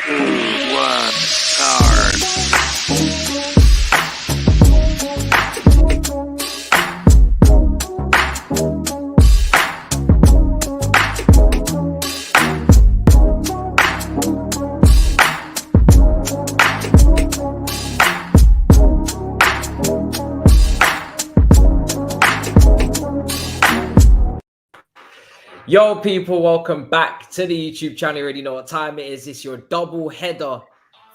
Smooth one. Hard. Yo, people, welcome back to the YouTube channel. You already know what time it is. It's your double header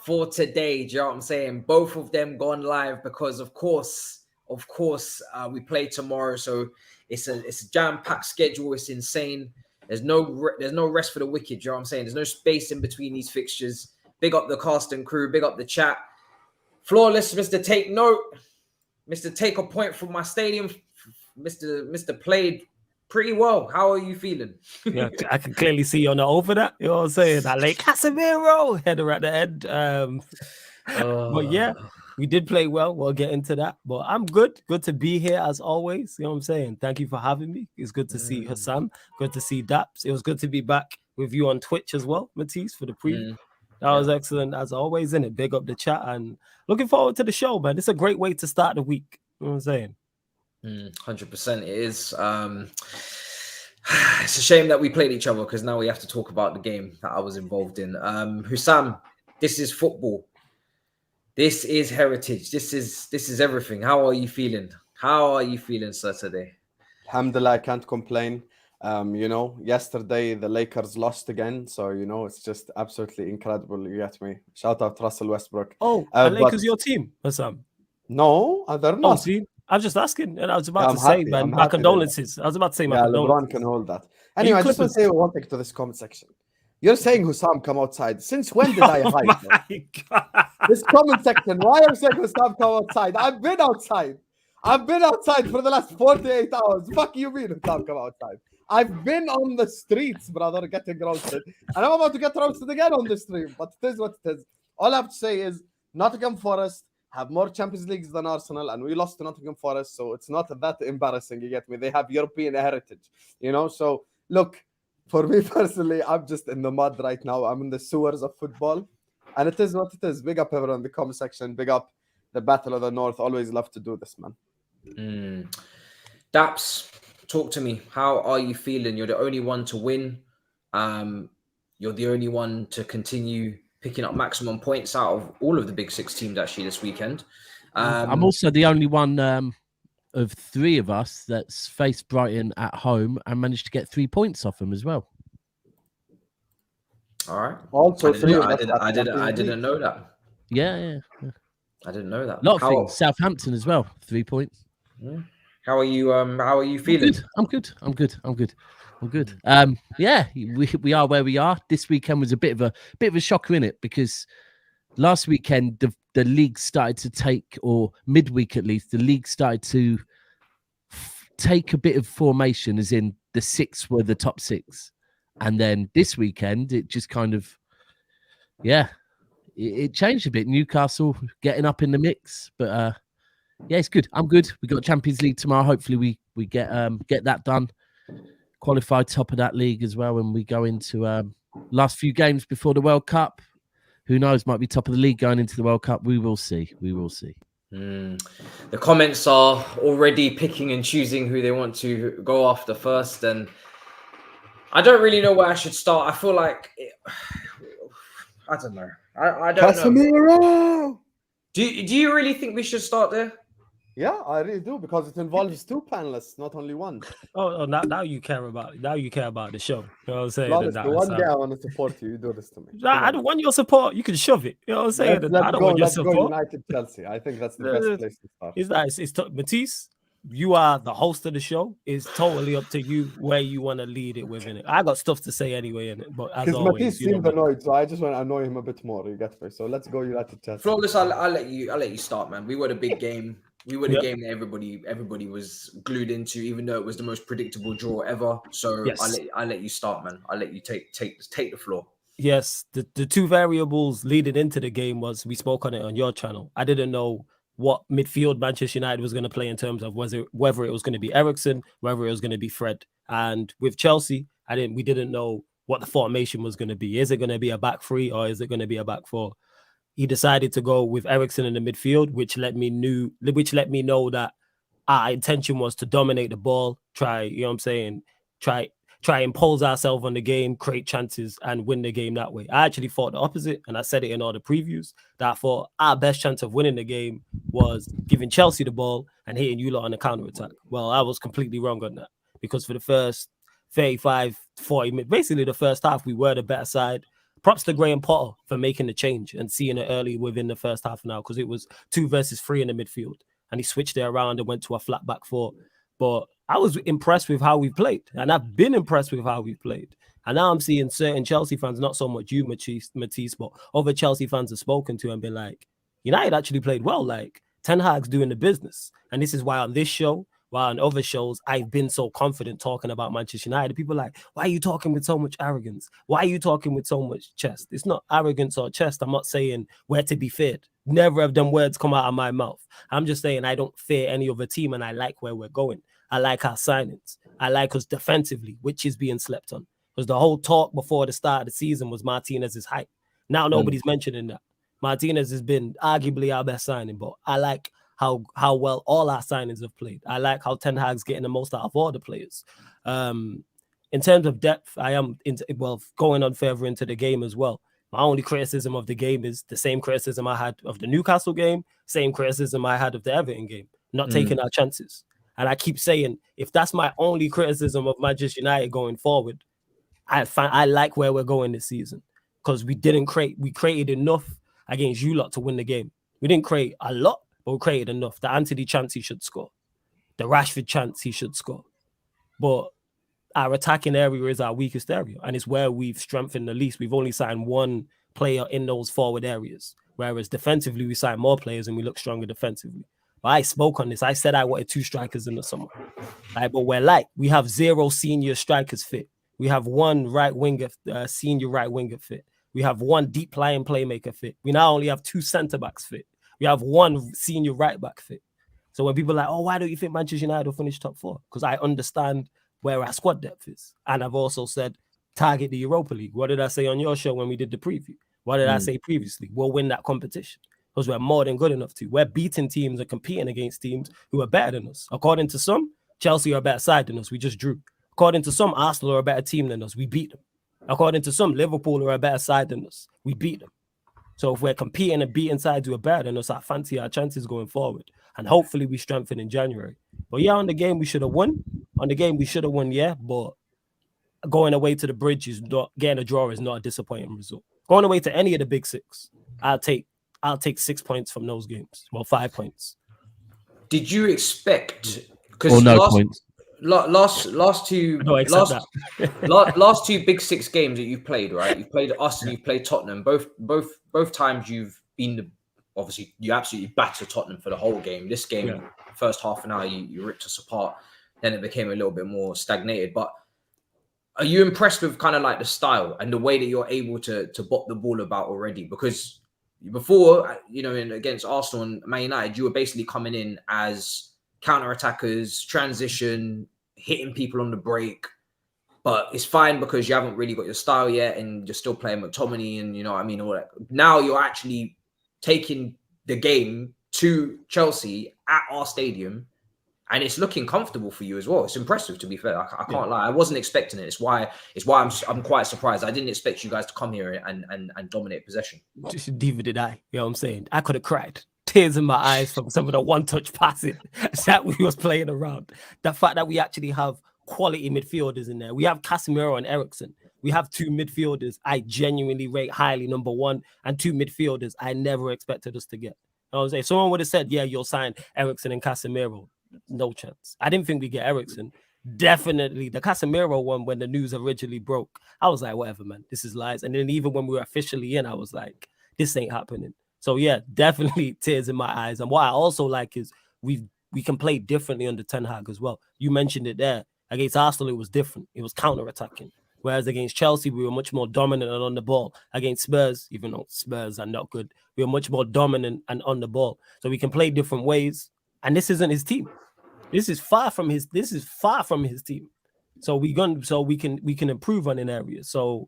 for today. Do you know what I'm saying? Both of them gone live because, of course, we play tomorrow. So it's a jam-packed schedule. It's insane. There's no rest for the wicked. Do you know what I'm saying? There's no space in between these fixtures. Big up the cast and crew. Big up the chat. Flawless, Mr. Take Note. Mr. Take a point from my stadium. Mr. Played pretty well. How are you feeling? Yeah, I can clearly see you're not over that. You know what I'm saying? That like Casemiro header at the end. But yeah, we did play well. We'll get into that. But I'm good. Good to be here as always. You know what I'm saying? Thank you for having me. It's good to see Husam. Good to see Daps. It was good to be back with you on Twitch as well, Matisse, for the preview. That was excellent as always, isn't it? Big up the chat and looking forward to the show, man. It's a great way to start the week. You know what I'm saying? 100% it is. It's a shame that we played each other because now we have to talk about the game that I was involved in. Husam, this is football. This is heritage. This is everything. How are you feeling? How are you feeling, sir, today? Alhamdulillah, I can't complain. Yesterday the Lakers lost again, so it's just absolutely incredible. You get me? Shout out Russell Westbrook. Oh, Lakers your team, Husam? No, they're not. Oh, see? I'm just asking, and I was about to say, man, my condolences. I was about to say my condolences. LeBron can hold that. Anyway, I just want to say one thing to this comment section. You're saying Husam come outside. Since when did I hide? My God. This comment section, why are you saying Husam come outside? I've been outside. I've been outside for the last 48 hours. Fuck you mean Husam come outside? I've been on the streets, brother, getting roasted. And I'm about to get roasted again on the stream. But it is what it is. All I have to say is Nottingham Forest have more Champions Leagues than Arsenal, and we lost to Nottingham Forest, so it's not that embarrassing, you get me? They have European heritage, So, look, for me personally, I'm just in the mud right now. I'm in the sewers of football, and it is what it is. Big up everyone in the comment section. Big up the Battle of the North. Always love to do this, man. Daps, talk to me. How are you feeling? You're the only one to win. You're the only one to continue picking up maximum points out of all of the big six teams actually this weekend. I'm also the only one of three of us that's faced Brighton at home and managed to get 3 points off them as well. All right. Also, I didn't know that. Yeah. I didn't know that. A lot of things. Southampton as well, 3 points. Yeah. How are you feeling? I'm good. Yeah, we are where we are. This weekend was a bit of a shocker in it because last weekend the league started to take, or midweek at least, the league started to take a bit of formation, as in the six were the top six, and then this weekend it just kind of, it changed a bit. Newcastle getting up in the mix, but it's good. I'm good. We got Champions League tomorrow. Hopefully we get that done. Qualify top of that league as well when we go into last few games before the World Cup. Who knows? Might be top of the league going into the World Cup. We will see. The comments are already picking and choosing who they want to go after first, and I don't really know where I should start. I feel like I don't know. I don't know. Do you really think we should start there? Yeah, I really do, because it involves two panelists, not only one. Oh, now you care about it. Now you care about the show. You know what I'm saying? Honest, the one day I want to support you, you do this to me. I don't want your support. You can shove it. You know what I'm saying? I don't want your support. Go United Chelsea. I think that's the best place to start. Matisse, you are the host of the show. It's totally up to you where you want to lead it within it. I got stuff to say anyway in it, but as always, Matisse seemed annoyed, so I just want to annoy him a bit more. You get me? So let's go United Chelsea. Flawless, I'll let you start, man. We were the big game. We were the game that everybody was glued into, even though it was the most predictable draw ever. So yes. I'll let you start, man. I'll let you take the floor. Yes, the two variables leading into the game was, we spoke on it on your channel. I didn't know what midfield Manchester United was going to play in terms of whether it was going to be Eriksen, whether it was going to be Fred. And with Chelsea, we didn't know what the formation was going to be. Is it going to be a back three or is it going to be a back four? He decided to go with Eriksen in the midfield, which let me know that our intention was to dominate the ball, try, you know what I'm saying, try impose ourselves on the game, create chances, and win the game that way. I actually thought the opposite, and I said it in all the previews, that I thought our best chance of winning the game was giving Chelsea the ball and hitting you lot on the counter-attack. Well, I was completely wrong on that, because for the first 35, 40 minutes, basically the first half, we were the better side. Props to Graham Potter for making the change and seeing it early within the first half an hour, because it was 2 versus 3 in the midfield, and he switched it around and went to a flat back 4. But I was impressed with how we played, and I've been impressed with how we played. And now I'm seeing certain Chelsea fans, not so much you, Matisse, but other Chelsea fans have spoken to and been like, United actually played well. Like, Ten Hag's doing the business. And this is why on this show, while on other shows, I've been so confident talking about Manchester United. People are like, why are you talking with so much arrogance? Why are you talking with so much chest? It's not arrogance or chest. I'm not saying we're to be feared. Never have them words come out of my mouth. I'm just saying I don't fear any other team, and I like where we're going. I like our signings. I like us defensively, which is being slept on. Because the whole talk before the start of the season was Martinez's height. Now nobody's mentioning that. Martinez has been arguably our best signing, but I like how well all our signings have played. I like how Ten Hag's getting the most out of all the players. In terms of depth, I am going on further into the game as well. My only criticism of the game is the same criticism I had of the Newcastle game, same criticism I had of the Everton game, not taking our chances. And I keep saying, if that's my only criticism of Manchester United going forward, I like where we're going this season, because we created enough against you lot to win the game. We didn't create a lot, but we created enough. The Anthony chance he should score. The Rashford chance he should score. But our attacking area is our weakest area, and it's where we've strengthened the least. We've only signed one player in those forward areas, whereas defensively we signed more players and we look stronger defensively. But I spoke on this. I said I wanted 2 strikers in the summer. Right? But we have 0 senior strikers fit. We have 1 right winger, senior right winger fit. We have 1 deep lying playmaker fit. We now only have 2 centre backs fit. We have 1 senior right back fit. So when people are like, oh, why don't you think Manchester United will finish top 4? Because I understand where our squad depth is. And I've also said, target the Europa League. What did I say on your show when we did the preview? What did I say previously? We'll win that competition, because we're more than good enough to. We're beating teams and competing against teams who are better than us. According to some, Chelsea are a better side than us. We just drew. According to some, Arsenal are a better team than us. We beat them. According to some, Liverpool are a better side than us. We beat them. So if we're competing and beating sides who are better than us, I fancy our chances going forward. And hopefully we strengthen in January. But yeah, on the game we should have won. Yeah. But going away to the bridge is not, getting a draw is not a disappointing result. Going away to any of the big 6, I'll take 6 points from those games. Well, 5 points. Did you expect? Or no points. Last 2 big 6 games that you've played, right? You've played us and you've played Tottenham. Both times you've been obviously you absolutely battered Tottenham for the whole game. This game, first half an hour, you ripped us apart. Then it became a little bit more stagnated. But are you impressed with kind of like the style and the way that you're able to bop the ball about already? Because before, against Arsenal and Man United, you were basically coming in as counter-attackers, transition, hitting people on the break. But it's fine because you haven't really got your style yet and you're still playing McTominay and, all that. Now you're actually taking the game to Chelsea at our stadium, and it's looking comfortable for you as well. It's impressive, to be fair. I can't lie. I wasn't expecting it. It's why I'm quite surprised. I didn't expect you guys to come here and dominate possession. Neither did I. You know what I'm saying? I could have cried. Tears in my eyes from some of the one-touch passing that we was playing around. The fact that we actually have quality midfielders in there. We have Casemiro and Eriksen. We have 2 midfielders I genuinely rate highly, number 1, and 2 midfielders I never expected us to get. You know what I'm saying? Someone would have said, yeah, you'll sign Eriksen and Casemiro. No chance. I didn't think we'd get Eriksen. Definitely the Casemiro one, when the news originally broke, I was like, whatever, man, this is lies. And then even when we were officially in, I was like, this ain't happening. So yeah, definitely tears in my eyes. And what I also like is we can play differently under Ten Hag as well. You mentioned it there. Against Arsenal, it was different. It was counter-attacking. Whereas against Chelsea, we were much more dominant and on the ball. Against Spurs, even though Spurs are not good, we were much more dominant and on the ball. So we can play different ways. And this isn't his team. This is far from his team. So we can improve on an area. So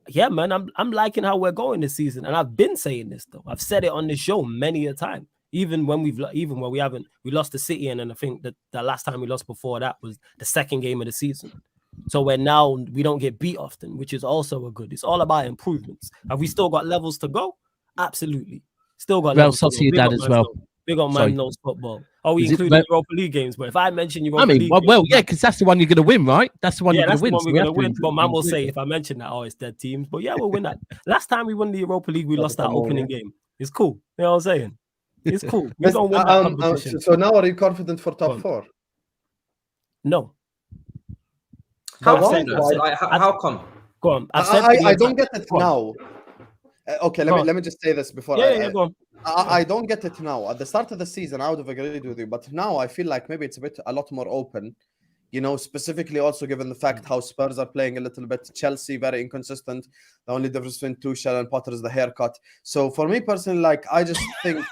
yeah, man, I'm liking how we're going this season, and I've been saying this though. I've said it on the show many a time. Even when we lost to City, and then I think that the last time we lost before that was the second game of the season. So we don't get beat often, which is also a good. It's all about improvements. Have we still got levels to go? Absolutely, still got Real levels to go. Sociedad as well. Big on man knows football. Oh, we included Europa League games, but if I mention Europa League, yeah, because that's the one you're going to win, right? That's the one you're going to win. That's the one we're going to win. But man will say if I mention that, it's dead teams. But yeah, we'll win that. Last time we won the Europa League, we lost that opening game. It's cool. You know what I'm saying? It's cool. We don't win that competition. So now are you confident for top 4? No. How come? Go on. I don't get it now. Okay, let me just say this before. Yeah, go on. I don't get it now. At the start of the season, I would have agreed with you, but now I feel like maybe it's a lot more open. You know, specifically also given the fact how Spurs are playing a little bit, Chelsea very inconsistent. The only difference between Tuchel and Potter is the haircut. So for me personally, like I just think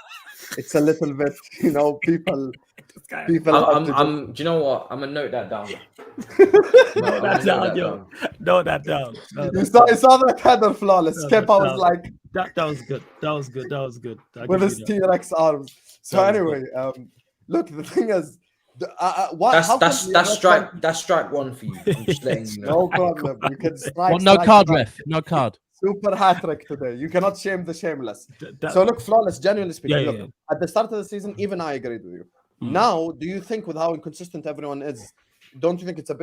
it's a little bit, you know, people. Do you know what? I'm gonna note that down. Note that down. You saw that header flawless. Skip, I was like, that was good. That was good. With his T-Rex arms. So anyway, look, the thing is, that's strike one for you. I'm just letting you know. No problem. You can strike. Well, no card, ref. No card. Super hat trick today. You cannot shame the shameless. So look, flawless. Genuinely speaking, at the start of the season, even I agreed with you. Now, do you think with how inconsistent everyone is, don't you think it's a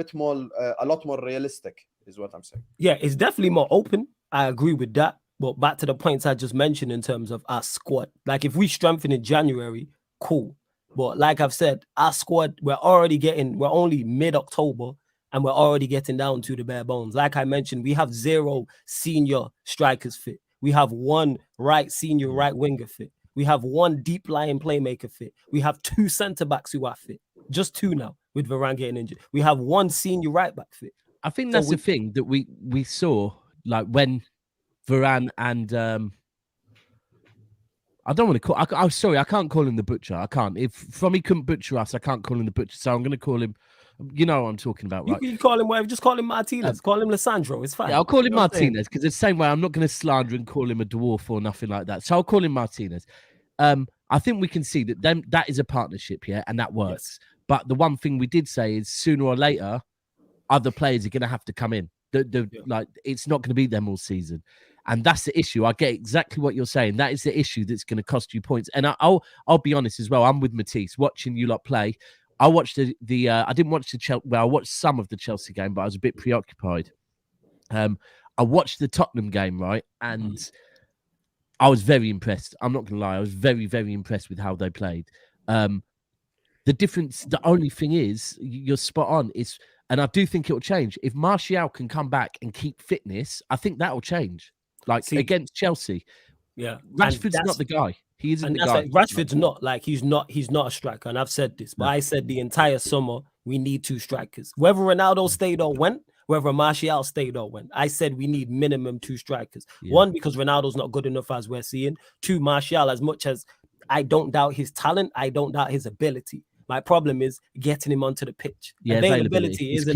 lot more realistic? Is what I'm saying. Yeah, it's definitely more open. I agree with that. But back to the points I just mentioned in terms of our squad. Like if we strengthen in January, cool. But like I've said, our squad, we're only mid-October and we're already getting down to the bare bones. Like I mentioned, we have 0 senior strikers fit. We have 1 senior right winger fit. We have 1 deep lying playmaker fit. We have 2 centre-backs who are fit. Just 2 now with Varane getting injured. We have 1 senior right-back fit. I think that's the thing that we saw, like when Varane and I don't want to call. I'm sorry, I can't call him the butcher. I can't. If Frommy couldn't butcher us, I can't call him the butcher. So I'm going to call him. You know what I'm talking about, right? You call him whatever. Just call him Martinez. Call him Lissandro. It's fine. Yeah, I'll call him Martinez because the same way I'm not going to slander and call him a dwarf or nothing like that. So I'll call him Martinez. I think we can see that that is a partnership, yeah, and that works. Yes. But the one thing we did say is sooner or later, other players are going to have to come in. Like it's not going to be them all season. And that's the issue. I get exactly what you're saying. That is the issue that's going to cost you points. And I'll be honest as well. I'm with Matisse watching you lot play. I watched I didn't watch the Chelsea. Well, I watched some of the Chelsea game, but I was a bit preoccupied. I watched the Tottenham game, right? And I was very impressed. I'm not going to lie. I was very, very impressed with how they played. The difference, the only thing is, you're spot on, and I do think it will change. If Martial can come back and keep fitness, I think that will change. Like against Chelsea. Yeah. Rashford's not the guy. He isn't the guy. Like, Rashford's not like he's not a striker. And I've said this, but I said the entire summer we need 2 strikers. Whether Ronaldo stayed or went, whether Martial stayed or went, I said we need minimum 2 strikers. Yeah. 1, because Ronaldo's not good enough as we're seeing. 2, Martial, as much as I don't doubt his talent, I don't doubt his ability. My problem is getting him onto the pitch. Yeah, availability is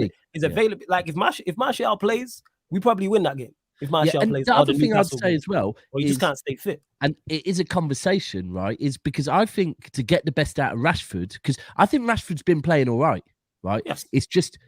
available. Like if Martial plays, we probably win that game. If Martial plays, the other thing I'd say as well, or you just can't stay fit. And it is a conversation, right? Is because I think to get the best out of Rashford, because I think Rashford's been playing all right? Yes. It's just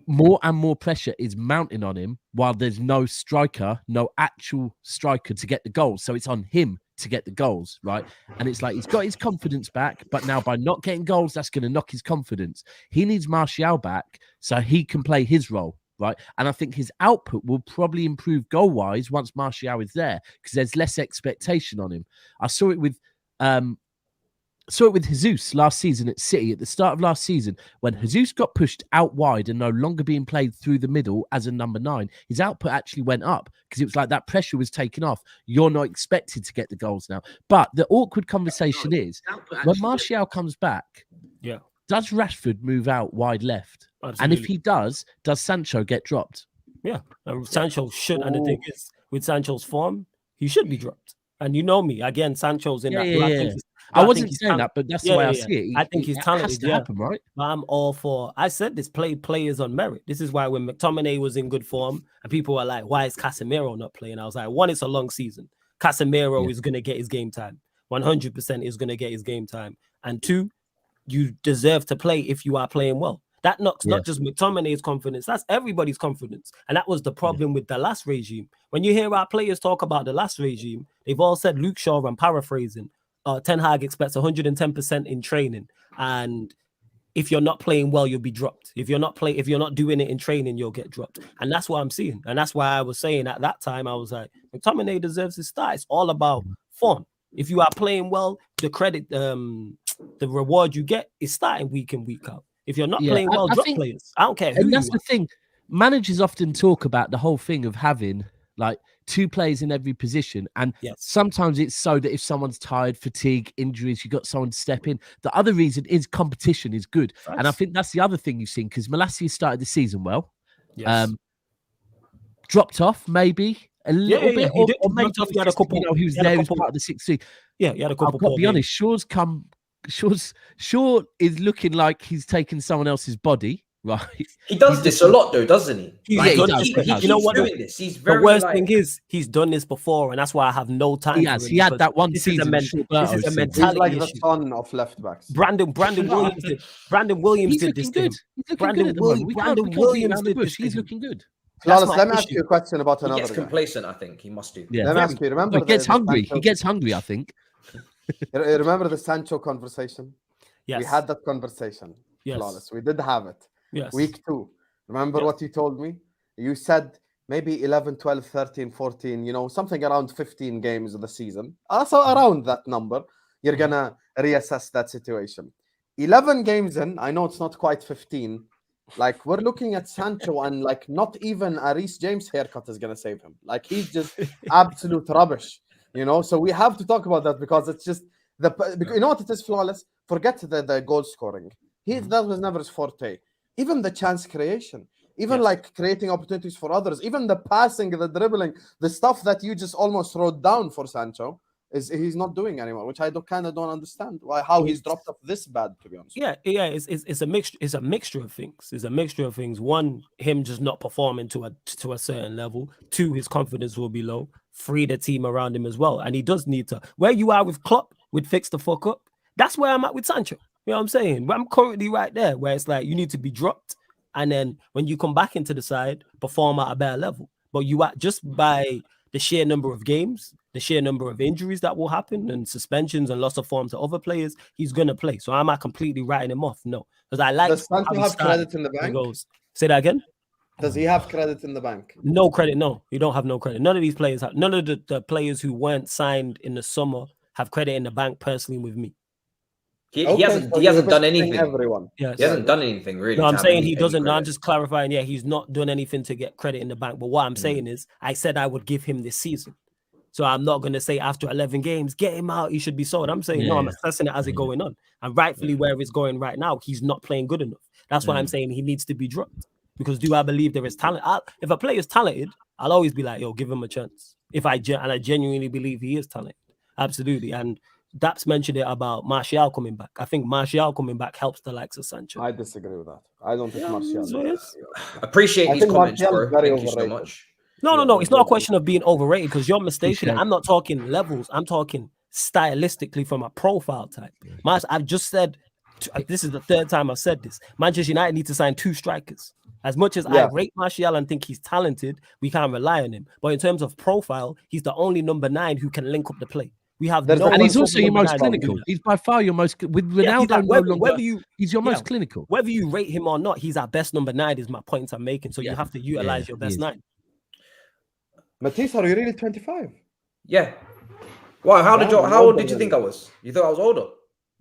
more and more pressure is mounting on him while there's no striker, no actual striker to get the goals. So it's on him to get the goals, right? And it's like he's got his confidence back, but now by not getting goals, that's going to knock his confidence. He needs Martial back so he can play his role, right? And I think his output will probably improve goal-wise once Martial is there because there's less expectation on him. I saw it with Jesus last season at City at the start of last season when Jesus got pushed out wide and no longer being played through the middle as a number 9. His output actually went up because it was like that pressure was taken off. You're not expected to get the goals now. But the awkward conversation is when Martial comes back, does Rashford move out wide left? Absolutely. And if he does Sancho get dropped? Yeah, Sancho should. And the thing is, with Sancho's form, he should be dropped. And you know me, again, Sancho's in that. I think wasn't he's saying talented. that, but that's the way I see it. I think he's It has talented. to happen, right? But I'm all for. I said this players on merit. This is why when McTominay was in good form and people were like, "Why is Casemiro not playing?" I was like, one, it's a long season. Casemiro is going to get his game time. 100% is going to get his game time. And two, you deserve to play if you are playing well. That knocks not just McTominay's confidence, that's everybody's confidence. And that was the problem with the last regime. When you hear our players talk about the last regime, they've all said, Luke Shaw, I'm paraphrasing, Ten Hag expects 110% in training. And if you're not playing well, you'll be dropped. If you're not doing it in training, you'll get dropped. And that's what I'm seeing. And that's why I was saying at that time, I was like, McTominay deserves his start. It's all about form. If you are playing well, the credit, the reward you get is starting week in, week out. If you're not playing well, drop players. I don't care who. And that's the thing. Managers often talk about the whole thing of having like 2 players in every position. And sometimes it's so that if someone's tired, fatigue, injuries, you got someone to step in. The other reason is competition is good. Nice. And I think that's the other thing you've seen, because Malacia started the season well. Yes. Dropped off maybe a little bit. He did. He had a couple. He was there. He was part of the 6-2. Yeah, he had a couple. I've got to be honest. Shaw is looking like he's taken someone else's body, right? He does this a lot, though, doesn't he? He you know what? Doing this. He's very, the worst thing is he's done this before, and that's why I have no time. He had that one season. This is a mentality he's like issue. the son of left backs. Brandon Williams did. Brandon Williams did this. Good. Brandon Williams did this. He's looking good. Flawless, let me ask you a question about another guy. He gets complacent, I think. He must do. Yeah. Let me ask you, remember he gets hungry. He gets hungry, I think. Remember the Sancho conversation? Yes. We had that conversation. Yes. Flawless. We did have it. Yes. Week 2. Remember what you told me? You said maybe 11, 12, 13, 14, something around 15 games of the season. Also around that number, you're going to reassess that situation. 11 games in, I know it's not quite 15. Like, we're looking at Sancho and, like, not even a Reece James haircut is going to save him. Like, he's just absolute rubbish, So we have to talk about that because it's just, you know what it is, Flawless? Forget the goal scoring. That was never his forte. Even the chance creation, even like creating opportunities for others, even the passing, the dribbling, the stuff that you just almost wrote down for Sancho, he's not doing anymore, which I kind of don't understand how he's dropped off this bad, to be honest. Yeah, it's a mixture. It's a mixture of things. It's a mixture of things. One, him just not performing to a certain level. 2, his confidence will be low. 3, the team around him as well, and he does need to. Where you are with Klopp, with fix the fuck up. That's where I'm at with Sancho. You know what I'm saying? I'm currently right there, where it's like you need to be dropped, and then when you come back into the side, perform at a better level. But you are just by the sheer number of games, the sheer number of injuries that will happen, and suspensions and loss of form to other players, he's gonna play. So I'm not completely writing him off. No, because I like. Does Sancho have credit in the bank? Say that again. Does he have credit in the bank? No credit. No, you don't have no credit. None of these players have. None of the players who weren't signed in the summer have credit in the bank personally with me. He hasn't done anything. Everyone. Yes. He hasn't done anything really. No, I'm saying he doesn't. No, I'm just clarifying. Yeah, he's not done anything to get credit in the bank. But what I'm saying is, I said I would give him this season. So I'm not going to say after 11 games, get him out, he should be sold. I'm saying, no, I'm assessing it as it going on. And rightfully where it's going right now, he's not playing good enough. That's why I'm saying he needs to be dropped. Because do I believe there is talent? If a player is talented, I'll always be like, yo, give him a chance. And I genuinely believe he is talented. Absolutely. And Daps mentioned it about Martial coming back. I think Martial coming back helps the likes of Sancho. I disagree with that. I don't think Martial. Appreciate these comments, bro. Thank you so much. No. It's not a question of being overrated because you're mistaken. I'm not talking levels. I'm talking stylistically from a profile type. I've just said, this is the 3rd time I've said this. Manchester United need to sign 2 strikers. As much as I rate Martial and think he's talented, we can't rely on him. But in terms of profile, he's the only number 9 who can link up the play. We have and he's also your most clinical. He's by far your most with Ronaldo. He's your most clinical. Whether you rate him or not, he's our best number 9. Is my point I'm making. So you have to utilize your best 9. Matisse, are you really 25? Yeah. Wow. How old did you think I was? You thought I was older?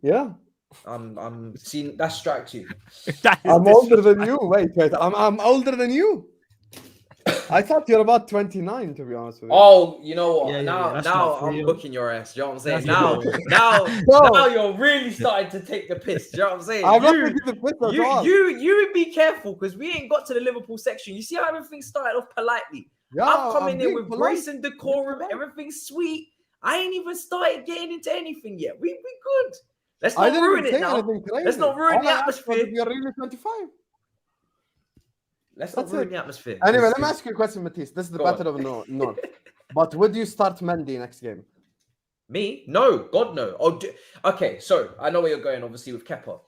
Yeah. I'm seeing that strikes you. I'm older than you. Wait. I'm older than you. I thought you're about 29, to be honest with you. Oh, you know what? Yeah, now I'm booking your ass. You know what I'm saying? Now you're really starting to take the piss. You know what I'm saying? I'm not taking the piss at all. You be careful because we ain't got to the Liverpool section. You see how everything started off politely. Yeah, I'm coming in with grace and decorum. Everything's sweet. I ain't even started getting into anything yet. We good. Let's I not didn't ruin even it say now. anything crazy. Let's not ruin All the I asked was atmosphere. if you're really 25. Let's not That's ruin it. the atmosphere. Anyway, 'cause- let me ask you a question, Matisse. This is the Go battle of North. But would you start Mendy next game? Me? No, God no. Okay, so I know where you're going, obviously, with Kepa.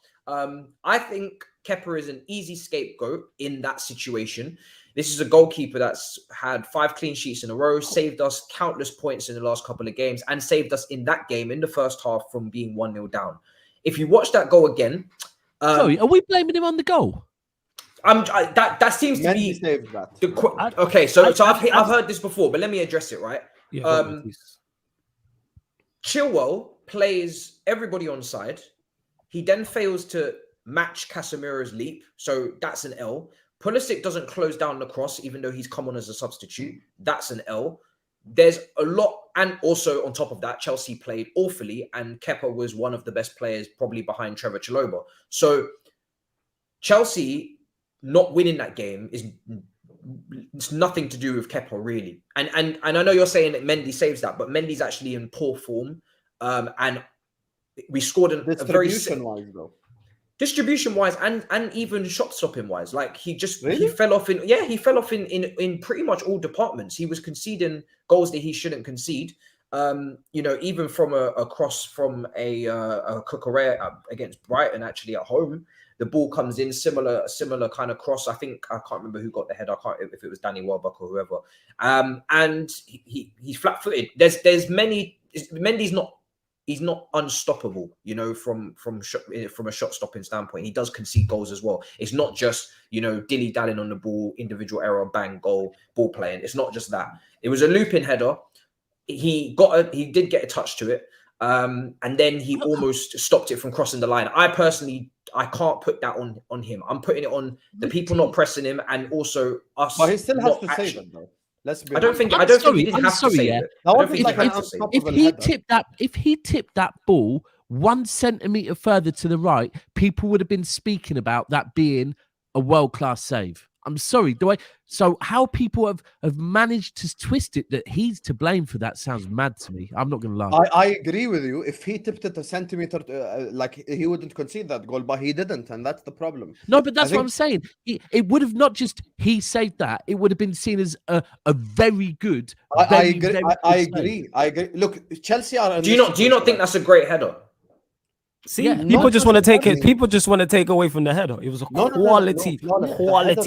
I think Kepa is an easy scapegoat in that situation. This is a goalkeeper that's had 5 clean sheets in a row, saved us countless points in the last couple of games, and saved us in that game in the first half from being 1-0 down. If you watch that goal again, Sorry, are we blaming him on the goal? that seems to Mendy be saved that. okay. So I've heard this before, but let me address it. Right, Yeah, go on, Matisse. Chilwell plays everybody on side. He then fails to match Casemiro's leap, so that's an L. Pulisic doesn't close down the cross, even though he's come on as a substitute. That's an L. There's a lot, and also on top of that, Chelsea played awfully, and Kepa was one of the best players, probably behind Trevor Chalobah. So Chelsea not winning that game is it's nothing to do with Kepa, really. And I know you're saying that Mendy saves that, but Mendy's actually in poor form, and we scored a very distribution-wise and even shot stopping-wise. Like he fell off in pretty much all departments. He was conceding goals that he shouldn't concede. Even from a cross from a Cucurella against Brighton, actually at home, the ball comes in similar kind of cross. I think I can't remember who got the head. I can't if it was Danny Welbeck or whoever. And he's flat-footed. There's many. Mendy's not. He's not unstoppable, from a shot stopping standpoint. He does concede goals as well. It's not just, dilly-dallying on the ball, individual error, bang, goal, ball playing. It's not just that. It was a looping header. He did get a touch to it. And then he almost stopped it from crossing the line. I can't put that on him. I'm putting it on the people not pressing him and also us. But he still has to save it, though. I don't think he didn't have to save it. If he tipped that ball 1 centimeter further to the right, people would have been speaking about that being a world-class save. I'm sorry. So how people have managed to twist it that he's to blame for that sounds mad to me. I'm not going to lie. I agree with you. If he tipped it a centimeter, he wouldn't concede that goal, but he didn't, and that's the problem. No, but that's what I'm saying. It would have not just he saved that. It would have been seen as a very good. I agree. Look, Chelsea are. Do you not think that's a great header? See, people just want to take it. People just want to take away from the header. It was a quality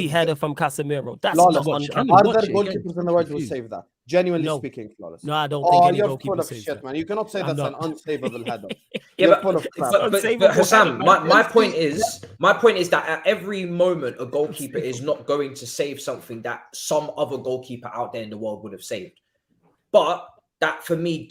header from Casemiro. That's not uncanny. Are there goalkeepers in the world who save that? Genuinely speaking, flawless. No, I don't think any you're goalkeeper full of saves shit, that. man. You cannot say that's an unsavable header. Yeah, full of crap. but Husam, my point is that at every moment a goalkeeper is not going to save something that some other goalkeeper out there in the world would have saved. But that for me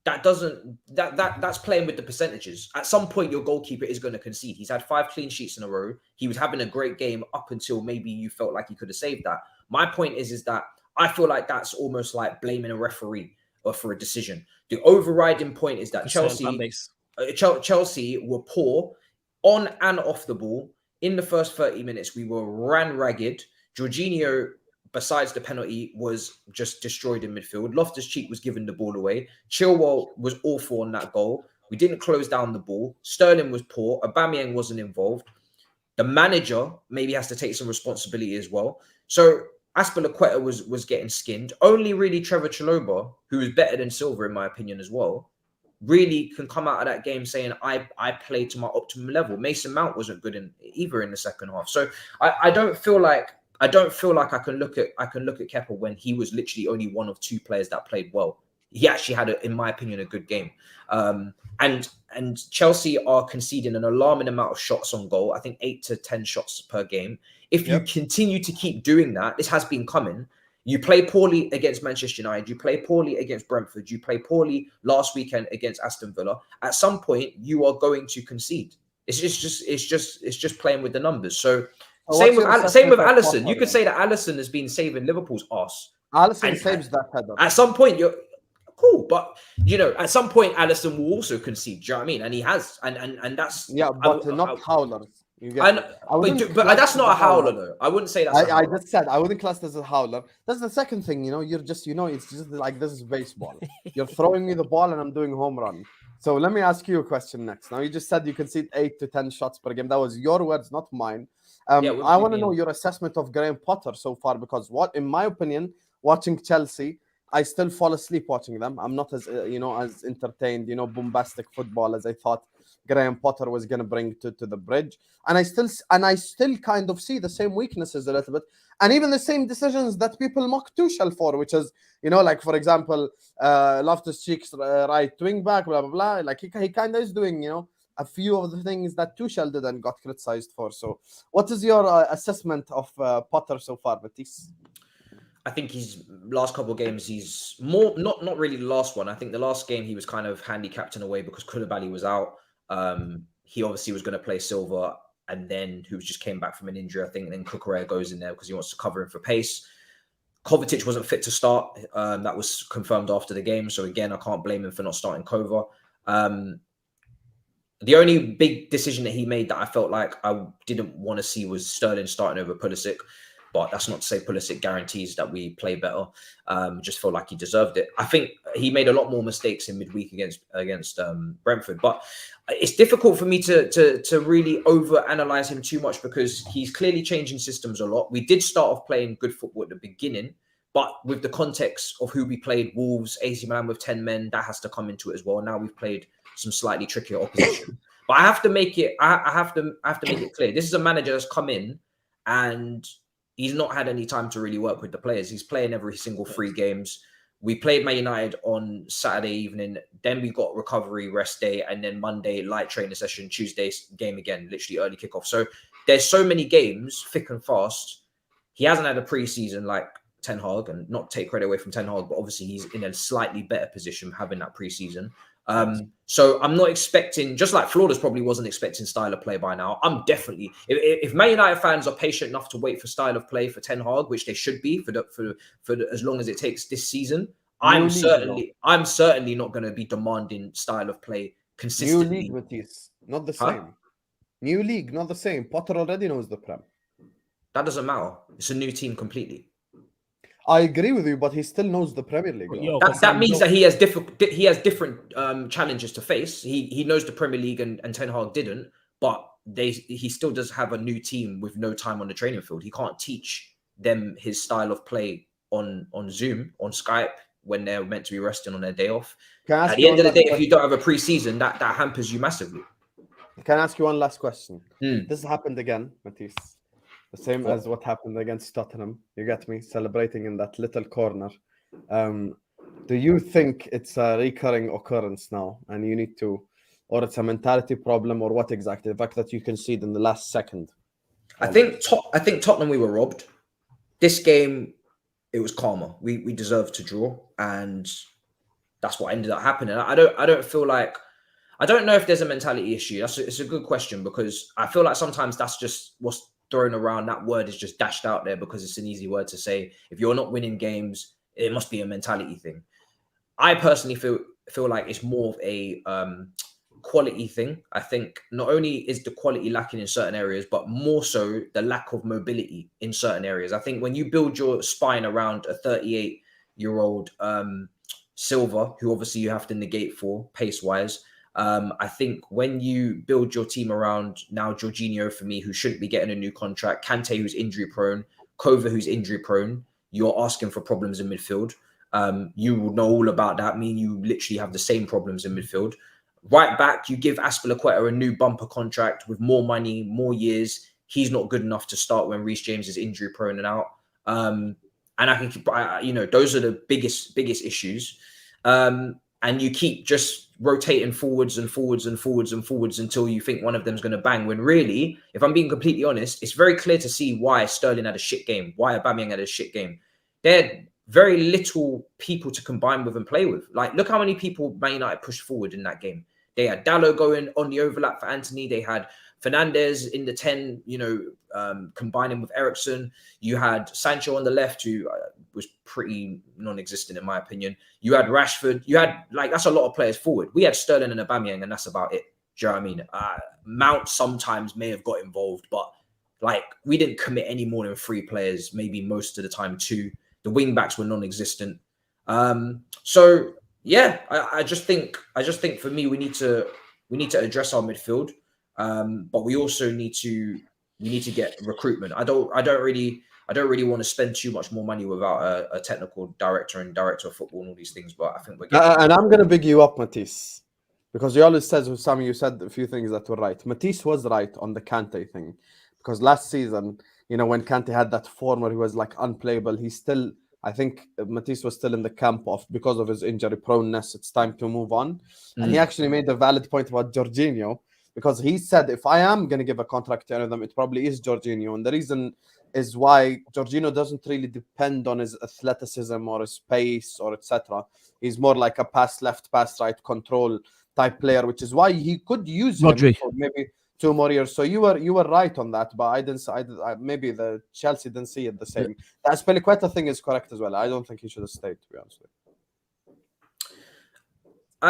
that's playing with the percentages. At some point, your goalkeeper is going to concede. He's had 5 clean sheets in a row. He was having a great game up until maybe you felt like he could have saved that. My point is that I feel like that's almost like blaming a referee or for a decision. The overriding point is that Chelsea were poor on and off the ball. In the first 30 minutes, we were ran ragged. Jorginho, besides the penalty, was just destroyed in midfield. Loftus-Cheek was giving the ball away. Chilwell was awful on that goal. We didn't close down the ball. Sterling was poor. Aubameyang wasn't involved. The manager maybe has to take some responsibility as well. So Azpilicueta was getting skinned. Only really Trevor Chalobah, who is better than Silva in my opinion as well, really can come out of that game saying I played to my optimum level. Mason Mount wasn't good either in the second half. So I don't feel like I can look at Kepa when he was literally only one of 2 players that played well. He actually had, in my opinion, a good game. And Chelsea are conceding an alarming amount of shots on goal. I think 8 to 10 shots per game. If you continue to keep doing that, this has been coming. You play poorly against Manchester United. You play poorly against Brentford. You play poorly last weekend against Aston Villa. At some point, you are going to concede. It's just playing with the numbers. So. Same with Alisson. You could say that Alisson has been saving Liverpool's arse. Alisson saves that header. At some point, you're cool, but at some point, Alisson will also concede. Do you know what I mean? And he has, and that's but not Howlers. You get me? But that's not a howler though. I wouldn't say that's a I howler. just said I wouldn't class this as a howler. That's the second thing, you know. You're just, you know, it's just like this is baseball. You're throwing me the ball and I'm doing home run. So let me ask you a question next. Now you just said you concede 8 to 10 shots per game. That was your words, not mine. I want to know your assessment of Graham Potter so far, because in my opinion, watching Chelsea, I still fall asleep watching them. I'm not as as entertained, bombastic football as I thought Graham Potter was going to bring to the bridge. And I still kind of see the same weaknesses a little bit, and even the same decisions that people mock Tuchel for, which is, like for example, Loftus-Cheek's right wing back, blah blah blah. Like he kind of is doing, a few of the things that Tuchel did and got criticized for. So, what is your assessment of Potter so far, Matisse? I think his last couple of games, he's more not really the last one. I think the last game he was kind of handicapped in a way because Koulibaly was out. He obviously was going to play Silva, and then who just came back from an injury, I think. And then Cucurella goes in there because he wants to cover him for pace. Kovacic wasn't fit to start. That was confirmed after the game. So again, I can't blame him for not starting Kova. The only big decision that he made that I felt like I didn't want to see was Sterling starting over Pulisic. But that's not to say Pulisic guarantees that we play better. Just felt like he deserved it. I think he made a lot more mistakes in midweek against Brentford. But it's difficult for me to really overanalyze him too much because he's clearly changing systems a lot. We did start off playing good football at the beginning, but with the context of who we played, Wolves, AC Milan with 10 men, that has to come into it as well. Now we've played some slightly trickier opposition. But I have to make it. I have to make it clear. This is a manager that's come in and he's not had any time to really work with the players. He's playing every single 3 games. We played Man United on Saturday evening. Then we got recovery rest day. And then Monday, light training session. Tuesday, game again, literally early kickoff. So there's so many games, thick and fast. He hasn't had a preseason like Ten Hag, and not take credit away from Ten Hag, but obviously he's in a slightly better position having that preseason. So I'm not expecting, just like Flawless probably wasn't expecting style of play by now. I'm definitely, if Man United fans are patient enough to wait for style of play for Ten Hag, which they should be for as long as it takes this season, I'm certainly not going to be demanding style of play consistently. New league, Matisse, not the same. New league, not the same. Potter already knows the Prem. That doesn't matter. It's a new team completely. I agree with you, but he still knows the Premier League. That means that he has different challenges to face. He knows the Premier League and Ten Hag didn't, but he still does have a new team with no time on the training field. He can't teach them his style of play on Zoom, on Skype, when they're meant to be resting on their day off. At the end of the day, if you don't have a preseason, that hampers you massively. Can I ask you one last question? This happened again, Matisse. The same as what happened against Tottenham. You get me? Celebrating in that little corner. Do you think it's a recurring occurrence now and you need to, or it's a mentality problem, or what exactly? The fact that you concede in the last second. I think Tottenham, we were robbed. This game, it was calmer. We deserved to draw, and that's what ended up happening. I don't feel like, I don't know if there's a mentality issue. It's a good question, because I feel like sometimes that's just what's thrown around. That word is just dashed out there because it's an easy word to say. If you're not winning games, it must be a mentality thing. I personally feel like it's more of a quality thing. I think not only is the quality lacking in certain areas, but more so the lack of mobility in certain areas. I think when you build your spine around a 38-year-old Silva, who obviously you have to negate for pace-wise, I think when you build your team around now Jorginho, for me, who shouldn't be getting a new contract, Kante, who's injury prone, Kova, who's injury prone, you're asking for problems in midfield. You will know all about that. Me and you literally have the same problems in midfield. Right back, you give Azpilicueta a new bumper contract with more money, more years. He's not good enough to start when Reece James is injury prone and out. And I think, those are the biggest issues. And you keep just rotating forwards until you think one of them's going to bang. When really, if I'm being completely honest, it's very clear to see why Sterling had a shit game, why Aubameyang had a shit game. They're very little people to combine with and play with. Like, look how many people Man United pushed forward in that game. They had Dallo going on the overlap for Anthony. They had Fernandes in the 10, combining with Eriksen. You had Sancho on the left, who was pretty non-existent in my opinion. You had Rashford. You had, that's a lot of players forward. We had Sterling and Aubameyang, and that's about it. Do you know what I mean? Mount sometimes may have got involved, but like we didn't commit any more than 3 players, maybe most of the time 2. The wing backs were non-existent. So yeah, I just think for me we need to address our midfield, but we also need to get recruitment. I don't really want to spend too much more money without a technical director and director of football and all these things. But I think we're getting and I'm gonna big you up, Matisse, because you always said, Husam, you said a few things that were right. Matisse was right on the Kante thing, because last season, you know, when Kante had that form where he was like unplayable, he still, I think Matisse was still in the camp of, because of his injury proneness, it's time to move on. And he actually made a valid point about Jorginho, because he said, if I am going to give a contract to any of them, it probably is Jorginho. And the reason is why Jorginho doesn't really depend on his athleticism or his pace or etc. He's more like a pass left, pass right control type player, which is why he could use him for maybe 2 more years. So you were right on that, but I didn't. Maybe the Chelsea didn't see it the same. The Aspilicueta thing is correct as well. I don't think he should have stayed, to be honest with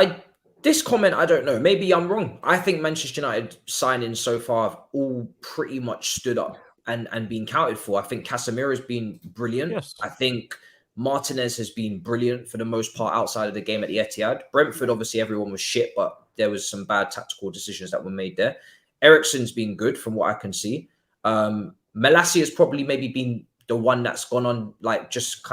you. This comment, I don't know. Maybe I'm wrong. I think Manchester United signings so far have all pretty much stood up and been counted for. I think Casemiro's been brilliant. Yes. I think Martinez has been brilliant for the most part outside of the game at the Etihad. Brentford, obviously, everyone was shit, but there was some bad tactical decisions that were made there. Eriksen's been good from what I can see. Malassi has probably maybe been the one that's gone on, like, just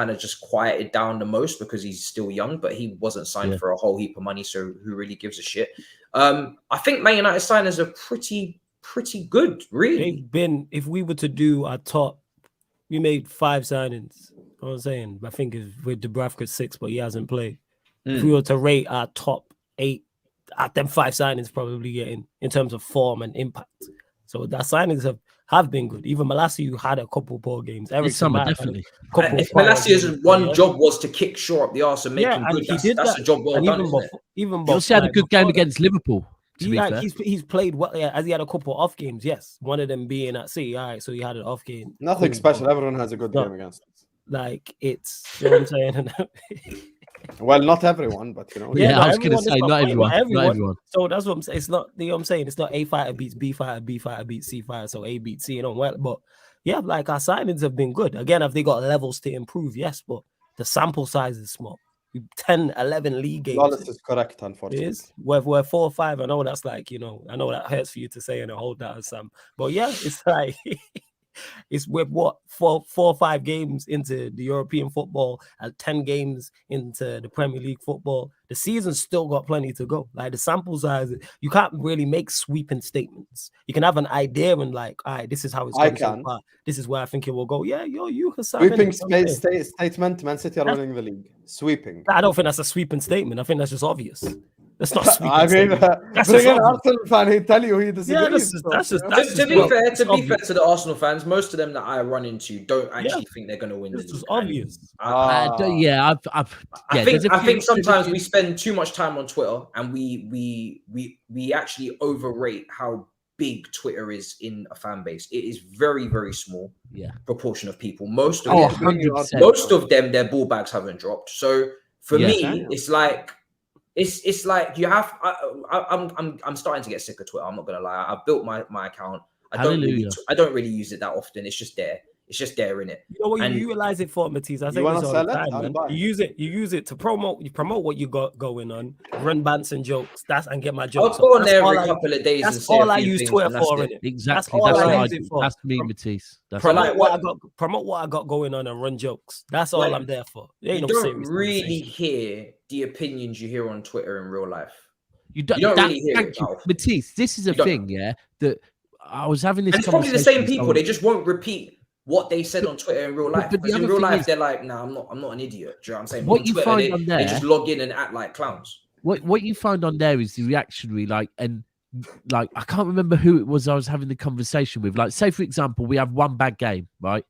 quieted down the most because he's still young, but he wasn't signed for a whole heap of money, so who really gives a shit? I think Man United signers are pretty good, really. They've been, if we were to do our top, we made 5 signings. You know what I'm saying? I think with Dubravka 6, but he hasn't played. If we were to rate our top 8, at them 5 signings probably getting in terms of form and impact. So that signings have been good. Even Malassi, who had a couple poor games. This summer, definitely. If Malassia's one job was to kick Shaw up the arse and make him good, that's a job well done. He also had a good game against Liverpool. He's played well. Yeah, as he had a couple off games. Yes, one of them being at City. All right, so he had an off game. Nothing special. Everyone has a good game against us. Like, it's, you know what I'm saying? Well, not everyone, but you know. Yeah, I was going to say not everyone. So that's what I'm saying. It's not, you know what I'm saying? It's not A fighter beats B fighter, B fighter beats C fighter, so A beats C. You know, well, but yeah, like, our signings have been good. Again, have they got levels to improve? Yes, but the sample size is small. 10, 11 league games. Lawless is correct, unfortunately. It is. We're 4 or 5. I know that's like, you know, I know that hurts for you to say and I hold that as some. But yeah, it's like it's with what 4 or 5 games into the European football and 10 games into the Premier League football. The season's still got plenty to go. Like, the sample size, you can't really make sweeping statements. You can have an idea and like, all right, this is how it's going so far. This is where I think it will go. Yeah, you can sweeping statement. Man City are winning the league. Sweeping. I don't think that's a sweeping statement. I think that's just obvious. That's not sweeping. I mean, bring an Arsenal fan, he'll tell you he disagrees. Yeah, to be fair to the Arsenal fans, most of them that I run into don't actually think they're going to win. This is obvious. I think sometimes we spend too much time on Twitter and we actually overrate how big Twitter is in a fan base. It is very, very small proportion of people. Most of them, their ball bags haven't dropped. So for me, it's like you have. I'm starting to get sick of Twitter. I'm not gonna lie. I've built my account. I don't really use it that often. It's just there. It's just there in it. You know what you utilize it for, Matisse? I say this all the time, man. You use it to promote what you got going on, run bants and jokes. And get my jokes. I'll go on there every couple of days. That's all I use Twitter for. Exactly. That's me, Matisse. Promote what I got going on and run jokes. That's all I'm there for. You don't really hear the opinions you hear on Twitter in real life. You don't really hear it, Matisse. This is a thing, that I was having this. And it's probably the same people. They just won't repeat what they said on Twitter in real life. Because in real life, they're like, "Nah, I'm not an idiot." Do you know what I'm saying? What you find on there, they just log in and act like clowns. What you find on there is the reactionary, I can't remember who it was I was having the conversation with. Like, say for example, we have one bad game, right?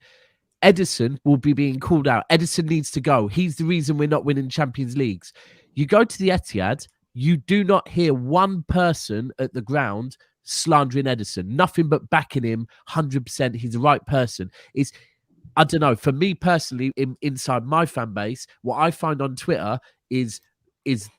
Edison will be being called out. Edison needs to go. He's the reason we're not winning Champions Leagues. You go to the Etihad, you do not hear one person at the ground slandering Edison, nothing but backing him 100%. He's the right person. I don't know, for me personally, inside my fan base, what I find on Twitter is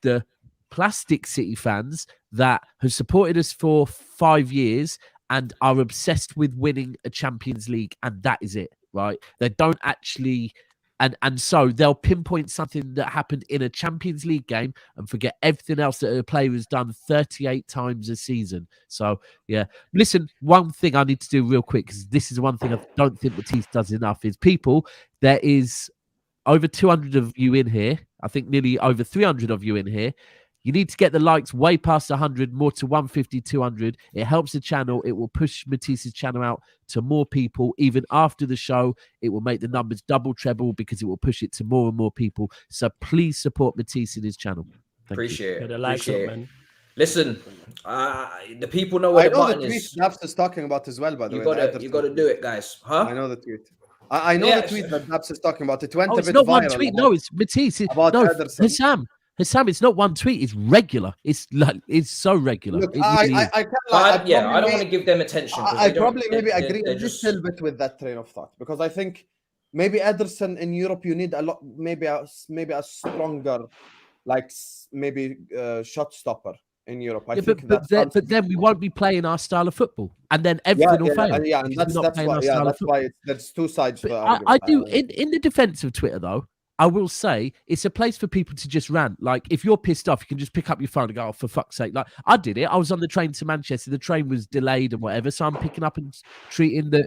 the plastic City fans that have supported us for 5 years and are obsessed with winning a Champions League, and that is it, right? They don't actually, and so they'll pinpoint something that happened in a Champions League game and forget everything else that a player has done 38 times a season. So, yeah. Listen, one thing I need to do real quick, because this is one thing I don't think Matisse does enough, is people, there is over 200 of you in here. I think nearly over 300 of you in here. You need to get the likes way past 100, more to 150, 200. It helps the channel. It will push Matisse's channel out to more people. Even after the show, it will make the numbers double, treble, because it will push it to more and more people. So please support Matisse in his channel. Appreciate it. The likes up, man. Listen, the people know what the button is. Daps is talking about as well, by the way. You got to do it, guys. Huh? I know the tweet. I know the tweet that Daps is talking about. It went a bit it's not viral. One tweet. No, it's Matisse. About Ederson. Husam, it's not one tweet. It's regular. It's so regular. Look, I don't want to give them attention. I probably maybe agree a little bit with that train of thought, because I think maybe Ederson in Europe, you need a lot, maybe a stronger, like maybe shot stopper in Europe. But then we won't be playing our style of football, and then everything will fail. Yeah, and that's why there's two sides. I do in the defense of Twitter, though. I will say it's a place for people to just rant. Like, if you're pissed off, you can just pick up your phone and go, oh, for fuck's sake. Like, I did it. I was on the train to Manchester. The train was delayed and whatever. So I'm picking up and treating the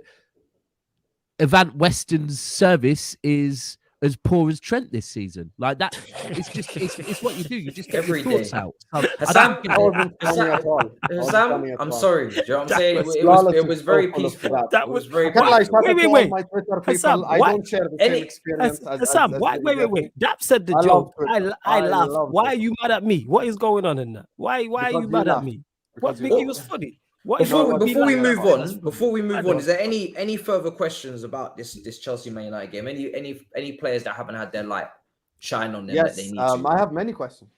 Avant Western's service is as poor as Trent this season. Like that, it's what you do. You just get your thoughts out. Husam, I'm sorry. Do you know what I'm saying? It was very peaceful. That was very peaceful. Wait. My Twitter people, Husam, I don't share the same experience. Husam, wait. Daps said the joke. I laugh. Why are you mad at me? What is going on in that? Why are you mad at me? What think he was funny? Before we move on, is there any further questions about this Chelsea Man United game? Any players that haven't had their light shine on them that they need to? I have many questions.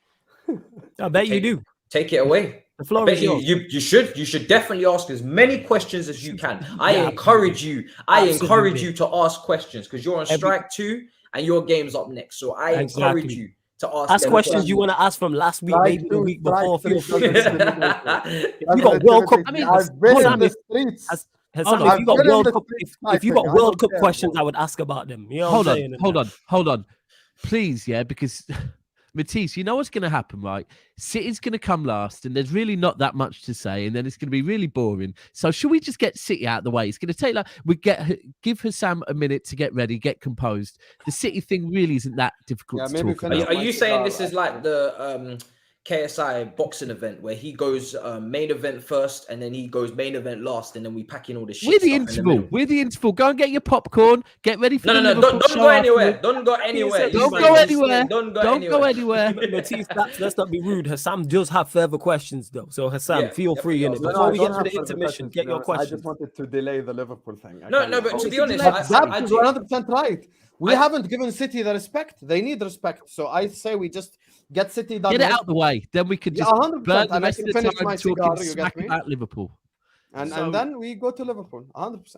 I bet you do. Take it away. The floor is yours. You should definitely ask as many questions as you can. I encourage you to ask questions, because you're on strike 2 and your game's up next. So I encourage you to ask questions you want to ask from last week, maybe the week before. Feel free. You got World Cup. I've been in the streets. If you got World Cup questions, I would ask about them. You know hold on. Please, because Matisse, you know what's going to happen, right? City's going to come last, and there's really not that much to say, and then it's going to be really boring. So should we just get City out of the way? It's going to take give Husam a minute to get ready, get composed. The City thing really isn't that difficult to talk about. Are you saying this is like the KSI boxing event where he goes main event first and then he goes main event last, and then we pack in all the shit? We're the interval. Go and get your popcorn. Get ready for don't go anywhere. Don't go anywhere. Don't go anywhere. Matisse, let's not be rude. Hassam does have further questions though. So Hassam, feel free in it. Before we get to the intermission, get your questions. I just wanted to delay the Liverpool thing. But to be honest, I do 100% right. We haven't given City the respect. They need respect. So I say we just get City done. Get it out the way. Then we could just 100%, burn the and rest I of can the finish time my talking cigar, you smack get me? about Liverpool. And then we go to Liverpool, 100%.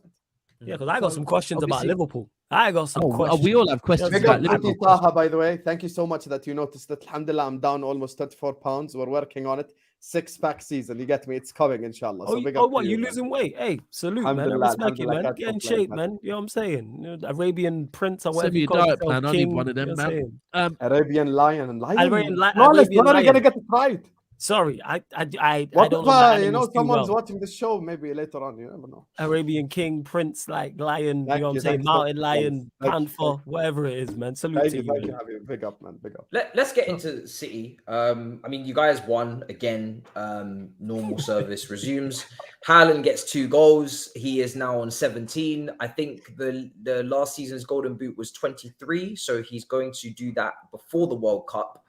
Yeah, because I got some questions about Liverpool. I got some questions. We all have questions about Liverpool. Taha, by the way, thank you so much that you noticed that. Alhamdulillah, I'm down almost 34 pounds. We're working on it. 6-pack season, you get me? It's coming, inshallah. So what? You losing weight? Hey, salute, man. I respect you, man. Get in shape, man. You know what I'm saying? Arabian Prince or whatever you call it. Man. I need one of them, man. Arabian Lion and Lion. Arabian Lion. We're not gonna get it right. Sorry, I don't know. Someone's watching the show maybe later on. You never know. Arabian King, Prince, like Lion. You know what I'm saying? Mountain Lion, Panther, whatever it is, man. Salute to you. Big up, man. Big up. Let's get into City. I mean, you guys won again. Normal service resumes. Haaland gets 2 goals. He is now on 17. I think the last season's Golden Boot was 23, so he's going to do that before the World Cup.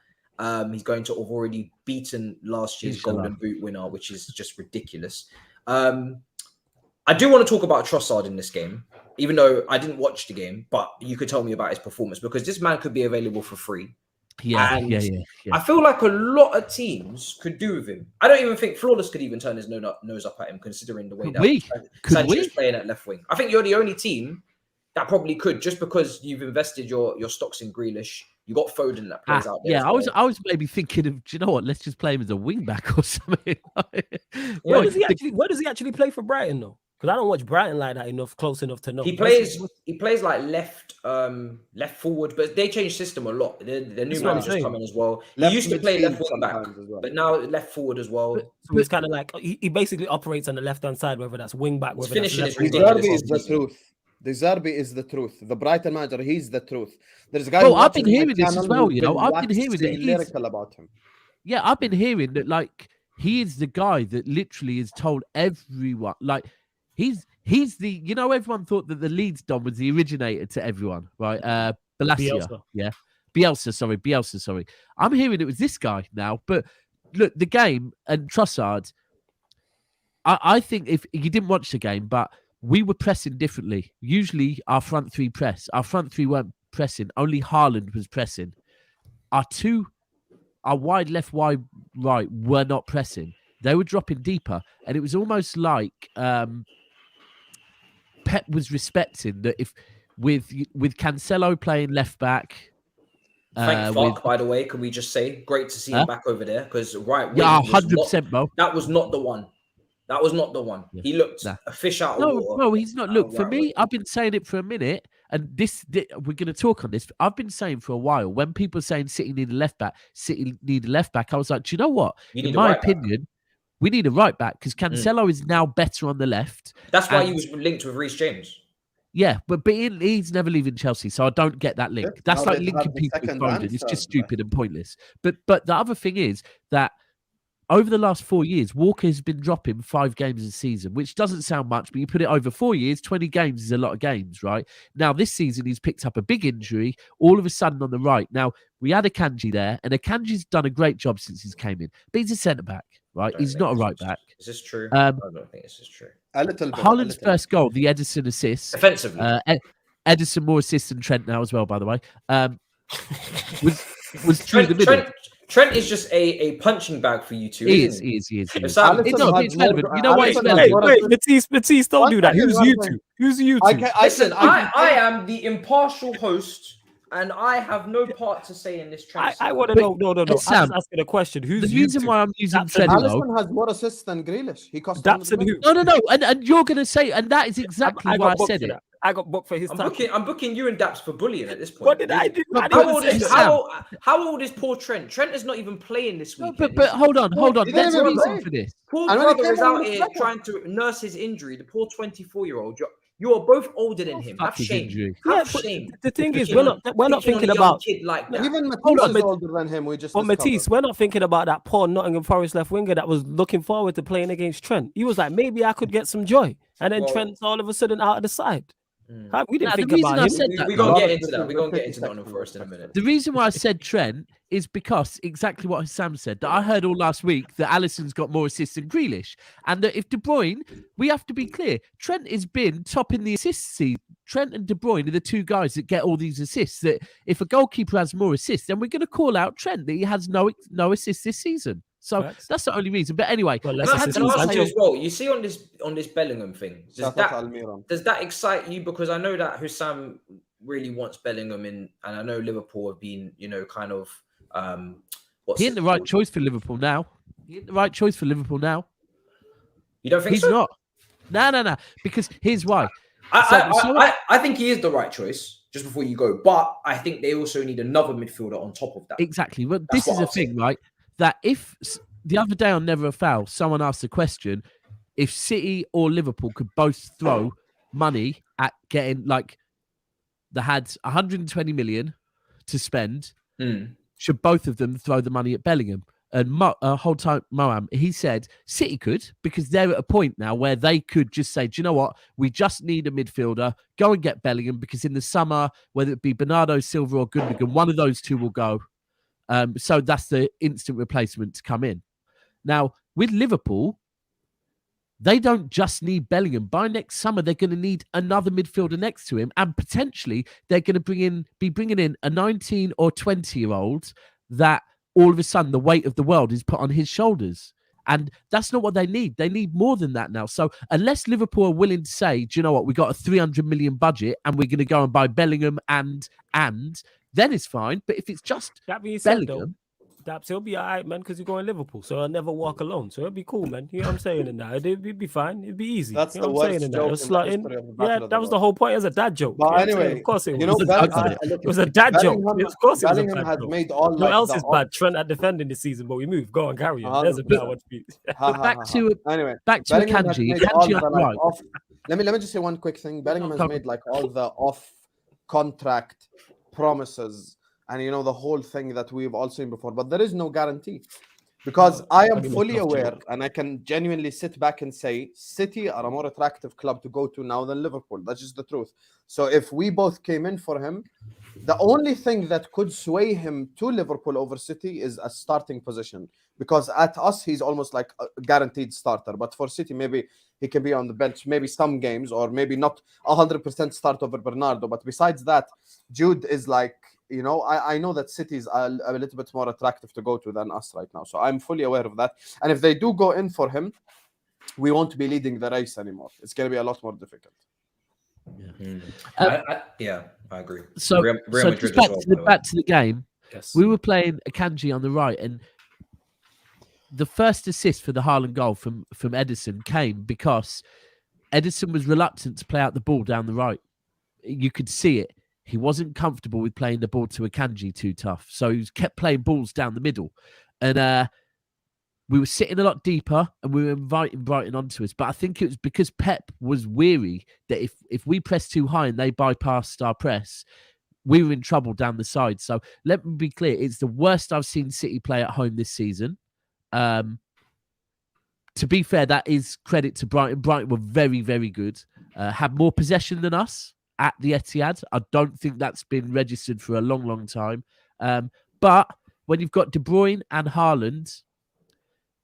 He's going to have already beaten last year's Golden Boot winner, which is just ridiculous. I do want to talk about Trossard in this game, even though I didn't watch the game, but you could tell me about his performance, because this man could be available for free. Yeah. I feel like a lot of teams could do with him. I don't even think Flawless could even turn his nose up at him, considering the way Sancho's playing at left wing. I think you're the only team that probably could, just because you've invested your stocks in Grealish. You got Foden that plays out there. Yeah, as well. I was maybe thinking of, do you know what? Let's just play him as a wing back or something. Where does he actually play for Brighton though? Because I don't watch Brighton like that close enough to know. He plays like left forward, but they change system a lot. The new managers come in as well. He used to play left wing back, but now left forward as well. So it's kind of like he basically operates on the left hand side, whether that's wing back, whether that's left. Zerbi is the truth. The Zerbi is the truth. The Brighton manager, he's the truth. There's a guy. I've been hearing this as well. You know, I've been hearing that he's about him. Yeah, I've been hearing that like he is the guy that literally has told everyone. Like he's the, you know, everyone thought that the Leeds Don was the originator to everyone, right? Bielsa. Yeah, Bielsa. Sorry. I'm hearing it was this guy now, but look, the game and Trossard. I think if you didn't watch the game, but we were pressing differently. Usually our front three weren't pressing. Only Haaland was pressing. Our wide left, wide right were not pressing. They were dropping deeper. And it was almost like Pep was respecting that if with Cancelo playing left back. Thank fuck, by the way, can we just say, great to see him back over there. Because yeah, 100%, bro. That was not the one. That was not the one. Yeah. He looked a fish out of water. No, he's not. Look, for me, I've been saying it for a minute, and we're going to talk on this. I've been saying for a while, when people are saying City need a left back, I was like, do you know what? In my opinion, we need a right back because Cancelo is now better on the left. That's why he was linked with Reece James. Yeah, but he's never leaving Chelsea, so I don't get that link. That's like linking people with Foden. It's just stupid and pointless. But the other thing is that over the last 4 years, Walker has been dropping 5 games a season, which doesn't sound much, but you put it over 4 years, 20 games is a lot of games, right? Now, this season, he's picked up a big injury, all of a sudden on the right. Now, we had Akanji there, and Akanji's done a great job since he came in, but he's a centre-back, right? He's not a right-back. Is this true? I don't think this is true. A little bit. Haaland's first goal, the Edison assist. Offensively. Edison more assists than Trent now as well, by the way. Was through the middle. Trent is just a punching bag for you two. He is. It's relevant. You know what? Wait, Matisse, don't do that. Who's you two? Listen, I am the impartial host, and I have no part to say in this transfer. I want to know. No. I'm just asking a question. Who's the reason why I'm using Trent? Alisson has more assists than Grealish. He cost Daps and who? No. And you're going to say, and that is exactly why I said it. I got booked for his time. I'm booking you and Daps for bullying at this point. What did I do? How old is poor Trent? Trent is not even playing this week. No, but hold on. There's a reason for this. Poor brother is out here trying to nurse his injury. The poor 24-year-old. You are both older than him. Have shame. Have shame. The thing is, we're not thinking about kid like that. Even Matisse is older than him. But Matisse, we're not thinking about that poor Nottingham Forest left winger that was looking forward to playing against Trent. He was like, maybe I could get some joy, and then Trent's all of a sudden out of the side. We didn't think about him. We're going to get into that. We're going to get into Nottingham Forest in a minute. The reason why I said Trent is because exactly what Husam said, that I heard all last week that Alisson's got more assists than Grealish. And that if De Bruyne, we have to be clear, Trent has been top in the assists. Trent and De Bruyne are the two guys that get all these assists. That if a goalkeeper has more assists, then we're going to call out Trent that he has no assists this season. So that's the only reason. But anyway, can I ask you as well? You see on this Bellingham thing, does that excite you? Because I know that Husam really wants Bellingham in, and I know Liverpool have been, kind of. He ain't the right choice for Liverpool now. You don't think he's not? No. Because here's why. I think he is the right choice. Just before you go, but I think they also need another midfielder on top of that. Exactly. Well, this is the thing, right? That if the other day on Never a Foul, someone asked the question, if City or Liverpool could both throw money at getting, like, they had 120 million to spend, should both of them throw the money at Bellingham? And whole time, Moam, he said City could, because they're at a point now where they could just say, do you know what? We just need a midfielder. Go and get Bellingham, because in the summer, whether it be Bernardo Silva or Gundogan, one of those two will go. So that's the instant replacement to come in. Now, with Liverpool, they don't just need Bellingham. By next summer, they're going to need another midfielder next to him, and potentially they're going to be bringing in a 19 or 20-year-old that all of a sudden the weight of the world is put on his shoulders. And that's not what they need. They need more than that now. So unless Liverpool are willing to say, do you know what, we got a 300 million budget and we're going to go and buy Bellingham and then it's fine. But if it's just That being said, Bellingham, though, Daps, he'll be all right, man, because he's going Liverpool. So I'll never walk alone. So it'll be cool, man. You know what I'm saying? And now it'd be fine. It'd be easy. That's you know the what I'm saying? worst And joke it'll in slot the in. history of the Yeah, Battle of that the was the World. whole point. It was a dad joke. But You know what I'm saying? anyway, Of course it was. you know, It was a dad joke. It was a dad joke. Of course it was a Bellingham bad had joke. made all No like else the is bad. Trent at defending this season, but we move. Go on, carry on. There's a better one to beat. but back to anyway. Bellingham Bellingham has Akanji. made all Akanji the on the like right. off. Let me just say one quick thing. Bellingham has made like all the off contract promises, and you know the whole thing that we've all seen before. But there is no guarantee, because I am fully aware, and I can genuinely sit back and say City are a more attractive club to go to now than Liverpool. That's just the truth. So if we both came in for him, the only thing that could sway him to Liverpool over City is a starting position, because at us he's almost like a guaranteed starter. But for City, maybe he can be on the bench, maybe some games, or maybe not 100% start over Bernardo. But besides that, Jude is like, you know, I know that City is a little bit more attractive to go to than us right now. So I'm fully aware of that. And if they do go in for him, we won't be leading the race anymore. It's going to be a lot more difficult. Yeah, I agree. So, Real so Madrid just as well, back to the game. Yes. We were playing Akanji on the right, and the first assist for the Haaland goal from Edison came because Edison was reluctant to play out the ball down the right. You could see it. He wasn't comfortable with playing the ball to Akanji too tough. So he kept playing balls down the middle. And we were sitting a lot deeper and we were inviting Brighton onto us. But I think it was because Pep was weary that if we pressed too high and they bypassed our press, we were in trouble down the side. So let me be clear. It's the worst I've seen City play at home this season. To be fair, that is credit to Brighton. Brighton were very, very good. Had more possession than us at the Etihad. I don't think that's been registered for a long, long time. But when you've got De Bruyne and Haaland,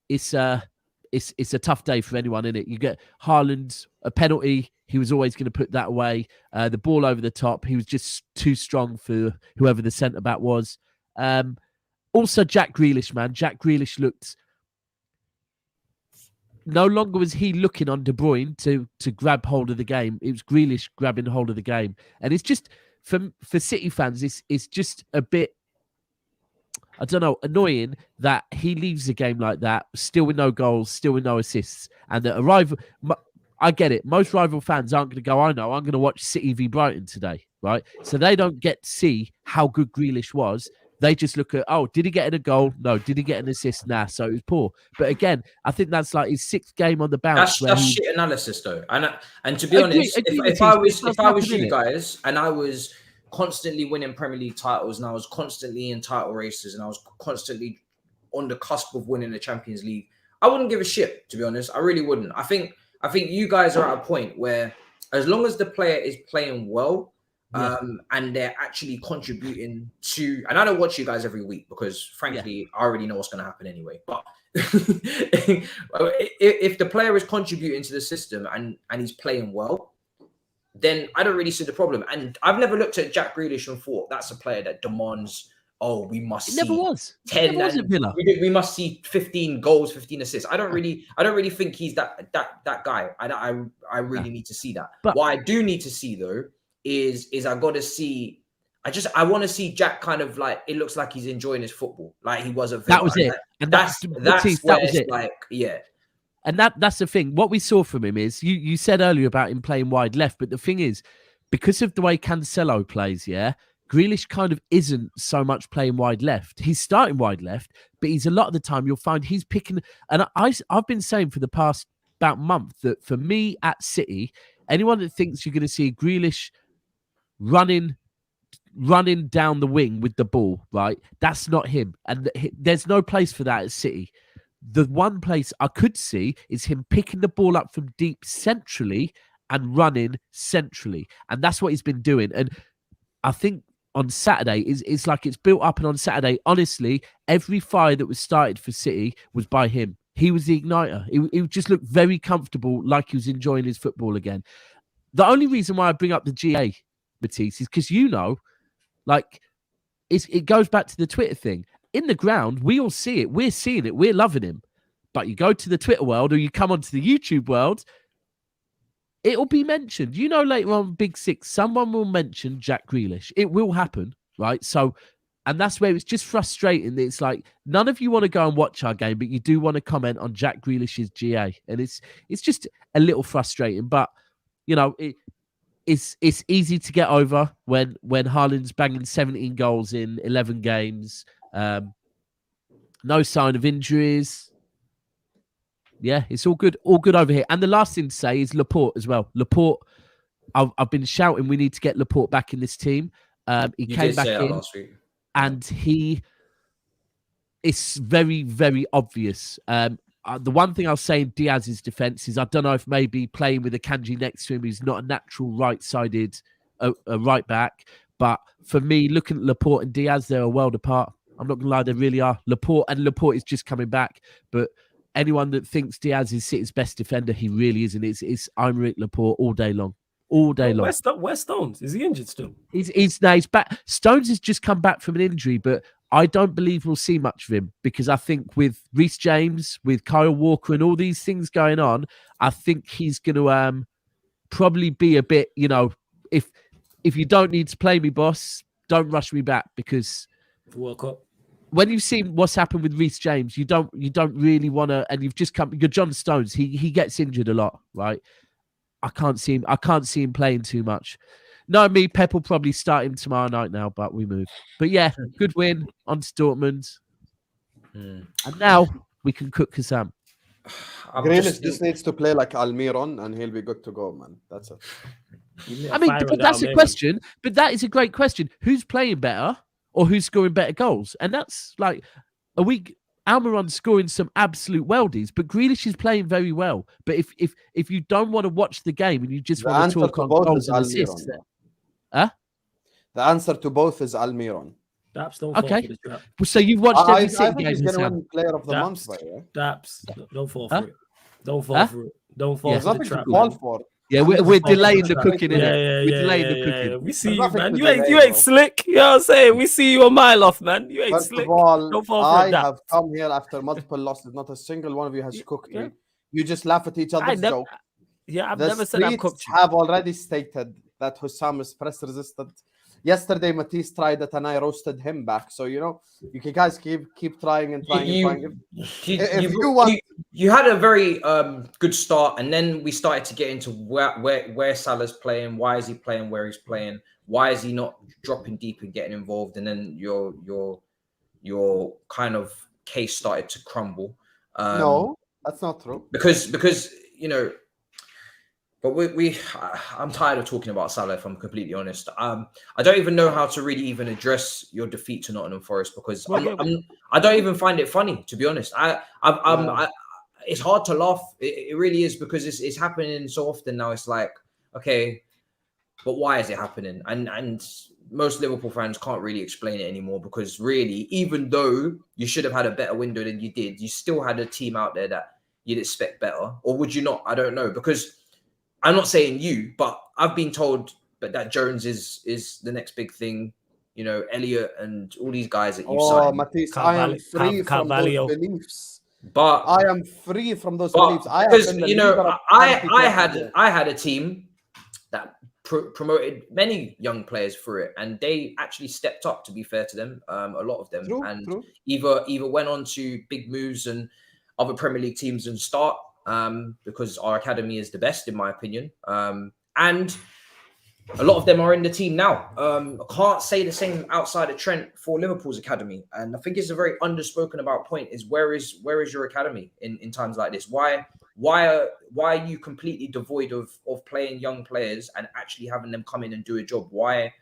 it's a tough day for anyone, isn't it? You get Haaland, a penalty. He was always going to put that away. The ball over the top. He was just too strong for whoever the centre-back was. Also, Jack Grealish, man. Jack Grealish looked... No longer was he looking on De Bruyne to grab hold of the game. It was Grealish grabbing hold of the game. And it's just, for City fans, it's just a bit, I don't know, annoying that he leaves the game like that, still with no goals, still with no assists. And that a rival, I get it. Most rival fans aren't going to go, I know, I'm going to watch City v Brighton today, right? So they don't get to see how good Grealish was. They just look at, oh, did he get in a goal? No. Did he get an assist? Nah. So it was poor. But again, I think that's like his 6th game on the bounce. That's shit analysis, though. And to be honest, if I was you guys and I was constantly winning Premier League titles and I was constantly in title races and I was constantly on the cusp of winning the Champions League, I wouldn't give a shit. To be honest, I really wouldn't. I think you guys are at a point where, as long as the player is playing well. And they're actually contributing to, and I don't watch you guys every week because frankly, I already know what's going to happen anyway. But if the player is contributing to the system and he's playing well, then I don't really see the problem. And I've never looked at Jack Grealish and thought that's a player that demands, oh, we must see never was. 10 never was at Villa. We must see 15 goals, 15 assists. I don't really think he's that guy. I really need to see that. But what I do need to see though is I got to see. I want to see Jack kind of like, it looks like he's enjoying his football, like he was a Villa. That was it, and that's where it's it. Like, yeah. And that's the thing. What we saw from him is you said earlier about him playing wide left, but the thing is, because of the way Cancelo plays, Grealish kind of isn't so much playing wide left. He's starting wide left, but he's a lot of the time you'll find he's picking. And I've been saying for the past about month that for me at City, anyone that thinks you're going to see Grealish running down the wing with the ball, right? That's not him. And there's no place for that at City. The one place I could see is him picking the ball up from deep centrally and running centrally. And that's what he's been doing. And I think on Saturday, it's like it's built up. And on Saturday, honestly, every fire that was started for City was by him. He was the igniter. He just looked very comfortable, like he was enjoying his football again. The only reason why I bring up the GA, Matisse, is because, like, it goes back to the Twitter thing. In the ground, we all see it. We're seeing it. We're loving him. But you go to the Twitter world or you come onto the YouTube world, it'll be mentioned. Later on Big Six, someone will mention Jack Grealish. It will happen. right? So, and that's where it's just frustrating. It's like none of you want to go and watch our game, but you do want to comment on Jack Grealish's GA, and it's just a little frustrating. But you know, it's easy to get over when Haaland's banging 17 goals in 11 games, no sign of injuries. Yeah, it's all good over here. And the last thing to say is Laporte as well. Laporte, I've been shouting we need to get Laporte back in this team. He came back in last week. and it's very, very obvious. The one thing I'll say in Diaz's defense is I don't know if maybe playing with a Kanji next to him, he's not a natural right-sided right back. But for me, looking at Laporte and Diaz, they're a world apart. I'm not going to lie, they really are. Laporte is just coming back. But anyone that thinks Diaz is City's best defender, he really isn't. It's Aymeric Laporte all day long. All day long. Where's Stones? Is he injured still? He's back. Stones has just come back from an injury, but I don't believe we'll see much of him because I think with Reece James, with Kyle Walker and all these things going on, I think he's going to probably be a bit, you know, if you don't need to play me, boss, don't rush me back because World Cup. When you've seen what's happened with Reece James, you don't really want to, and you've just come. You're John Stones. He gets injured a lot, right? I can't see him playing too much. No, me, Pep will probably start him tomorrow night now, but we move. But yeah, good win on Dortmund. And now we can cook Husam. Grealish just needs to play like Almiron and he'll be good to go, man. That's it. I mean, but that's a question. But that is a great question. Who's playing better or who's scoring better goals? And that's like a week. Almiron's scoring some absolute weldies, but Grealish is playing very well. But if you don't want to watch the game and you just want to talk on goals and assists, the answer to both is Almiron. Daps, don't fall for the trap. So you've watched every City game. He's going to win Player of the Month, by the way. Daps, don't fall for it. Don't fall for it. Don't fall for the trap. Fall for. Yeah, we're delaying the cooking, innit? We're delaying the cooking. We see you, man. You ain't slick. You know what I'm saying? We see you a mile off, man. You ain't slick. Don't fall for it. I have come here after multiple losses. Not a single one of you has cooked me. You just laugh at each other's joke. Yeah, I've never said I've cooked you. Have already stated that Husam is press resistant. Yesterday, Matisse tried it and I roasted him back. So, you know, you guys keep trying and trying. You had a very good start, and then we started to get into where Salah's playing, why is he playing where he's playing, why is he not dropping deep and getting involved, and then your kind of case started to crumble. No, that's not true. Because you know. But I'm tired of talking about Salah, if I'm completely honest. I don't even know how to really even address your defeat to Nottingham Forest because I don't even find it funny, to be honest. It's hard to laugh. It really is because it's happening so often now. It's like, okay, but why is it happening? And most Liverpool fans can't really explain it anymore because really, even though you should have had a better window than you did, you still had a team out there that you'd expect better. Or would you not? I don't know because... I'm not saying you, but I've been told that Jones is the next big thing. You know, Elliott and all these guys that you signed. Matisse, I am free from those beliefs. But I am free from those beliefs. Because you know, I had a team that promoted many young players through it, and they actually stepped up. To be fair to them, a lot of them, either went on to big moves and other Premier League teams and start. Because our academy is the best, in my opinion. And a lot of them are in the team now. I can't say the same outside of Trent for Liverpool's academy. And I think it's a very underspoken about point is where is your academy in times like this? Why are you completely devoid of playing young players and actually having them come in and do a job? Why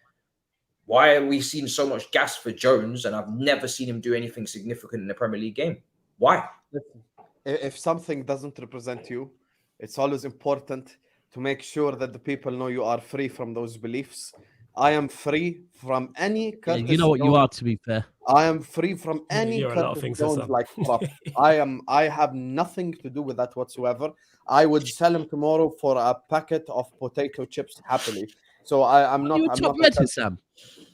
are we seeing so much gas for Jones and I've never seen him do anything significant in the Premier League game? Why? If something doesn't represent you, it's always important to make sure that the people know you are free from those beliefs. I am free from any Curtis you know what Jones. You are, to be fair. I am free from any Curtis Jones like crap. I have nothing to do with that whatsoever. I would sell him tomorrow for a packet of potato chips happily. So I'm not. I'm not red, Sam.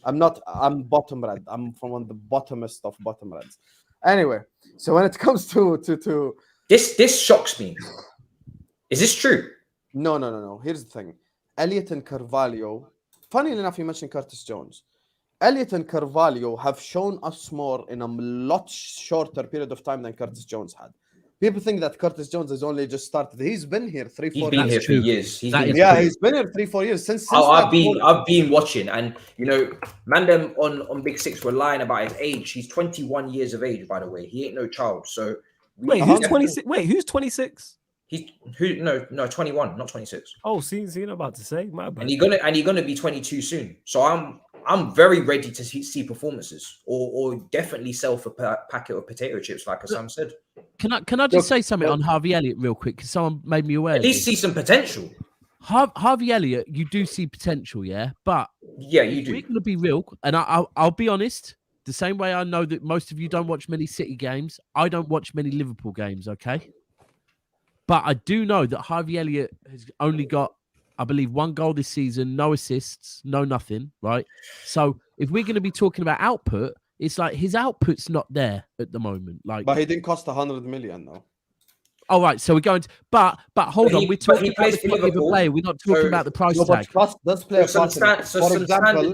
I'm bottom red. I'm from one of the bottomest of bottom reds. Anyway, so when it comes to this shocks me. Is this true? No. Here's the thing. Elliott and Carvalho. Funny enough, you mentioned Curtis Jones. Elliott and Carvalho have shown us more in a lot shorter period of time than Curtis Jones had. People think that Curtis Jones has only just started. He's been here 3-4 He's been years. here for years. He's been Yeah, he's been here 3-4 years since. I've been watching, and you know, Mandem on Big Six were lying about his age. He's 21 years of age, by the way. He ain't no child. So wait, who's 26? Wait, who's 26? He's no 21, not 26. Oh, see, I'm about to say my bad. And he's gonna be 22 soon. So I'm very ready to see performances, or definitely sell for a packet of potato chips, like Husam said. Can I just say something on Harvey Elliott real quick? Because someone made me aware. At least see some potential. Harvey Elliott, you do see potential, yeah, but yeah, you do. We're gonna be real, and I'll be honest. The same way I know that most of you don't watch many City games, I don't watch many Liverpool games. Okay. But I do know that Harvey Elliott has only got, I believe, 1 goal this season, no assists, no nothing, right? So if we're going to be talking about output, it's like his output's not there at the moment. But he didn't cost 100 million, though. All right, so we're going to, but hold on, we're talking about the quality of a player. We're not talking about the price tag. Does play a part in it. For example,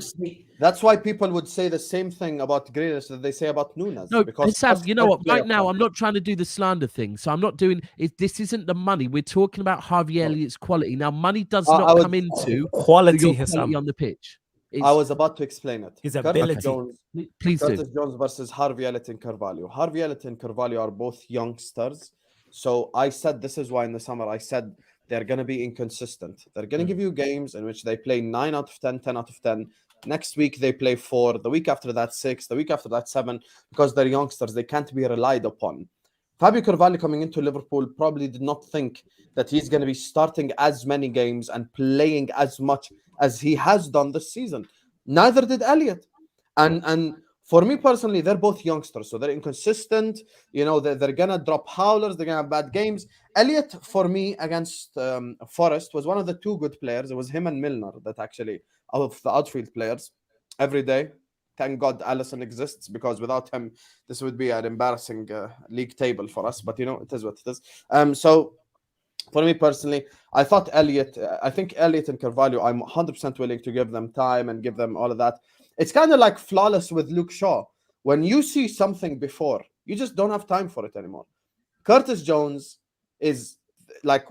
that's why people would say the same thing about Grealish that they say about Nunes. No, because Sam, you know what? Right now, I'm not trying to do the slander thing, so I'm not doing it. This isn't the money. We're talking about Harvey Elliott's quality. Now, money does not come into quality on the pitch. I was about to explain it. His ability. Curtis Jones versus Harvey Elliott and Carvalho. Harvey Elliott and Carvalho are both youngsters. So I said, this is why in the summer I said they're going to be inconsistent. They're going to give you games in which they play 9 out of 10, 10 out of 10. Next week, they play 4. The week after that, 6. The week after that, 7. Because they're youngsters, they can't be relied upon. Fabio Carvalho coming into Liverpool probably did not think that he's going to be starting as many games and playing as much as he has done this season. Neither did Elliott. And for me personally, they're both youngsters, so they're inconsistent. You know, they're going to drop howlers. They're going to have bad games. Elliott, for me, against Forest, was one of the 2 good players. It was him and Milner that actually, out of the outfield players, every day. Thank God Alisson exists, because without him, this would be an embarrassing league table for us. But, you know, it is what it is. So, for me personally, I think Elliott and Carvalho, I'm 100% willing to give them time and give them all of that. It's kind of like Flawless with Luke Shaw. When you see something before, you just don't have time for it anymore. Curtis Jones is like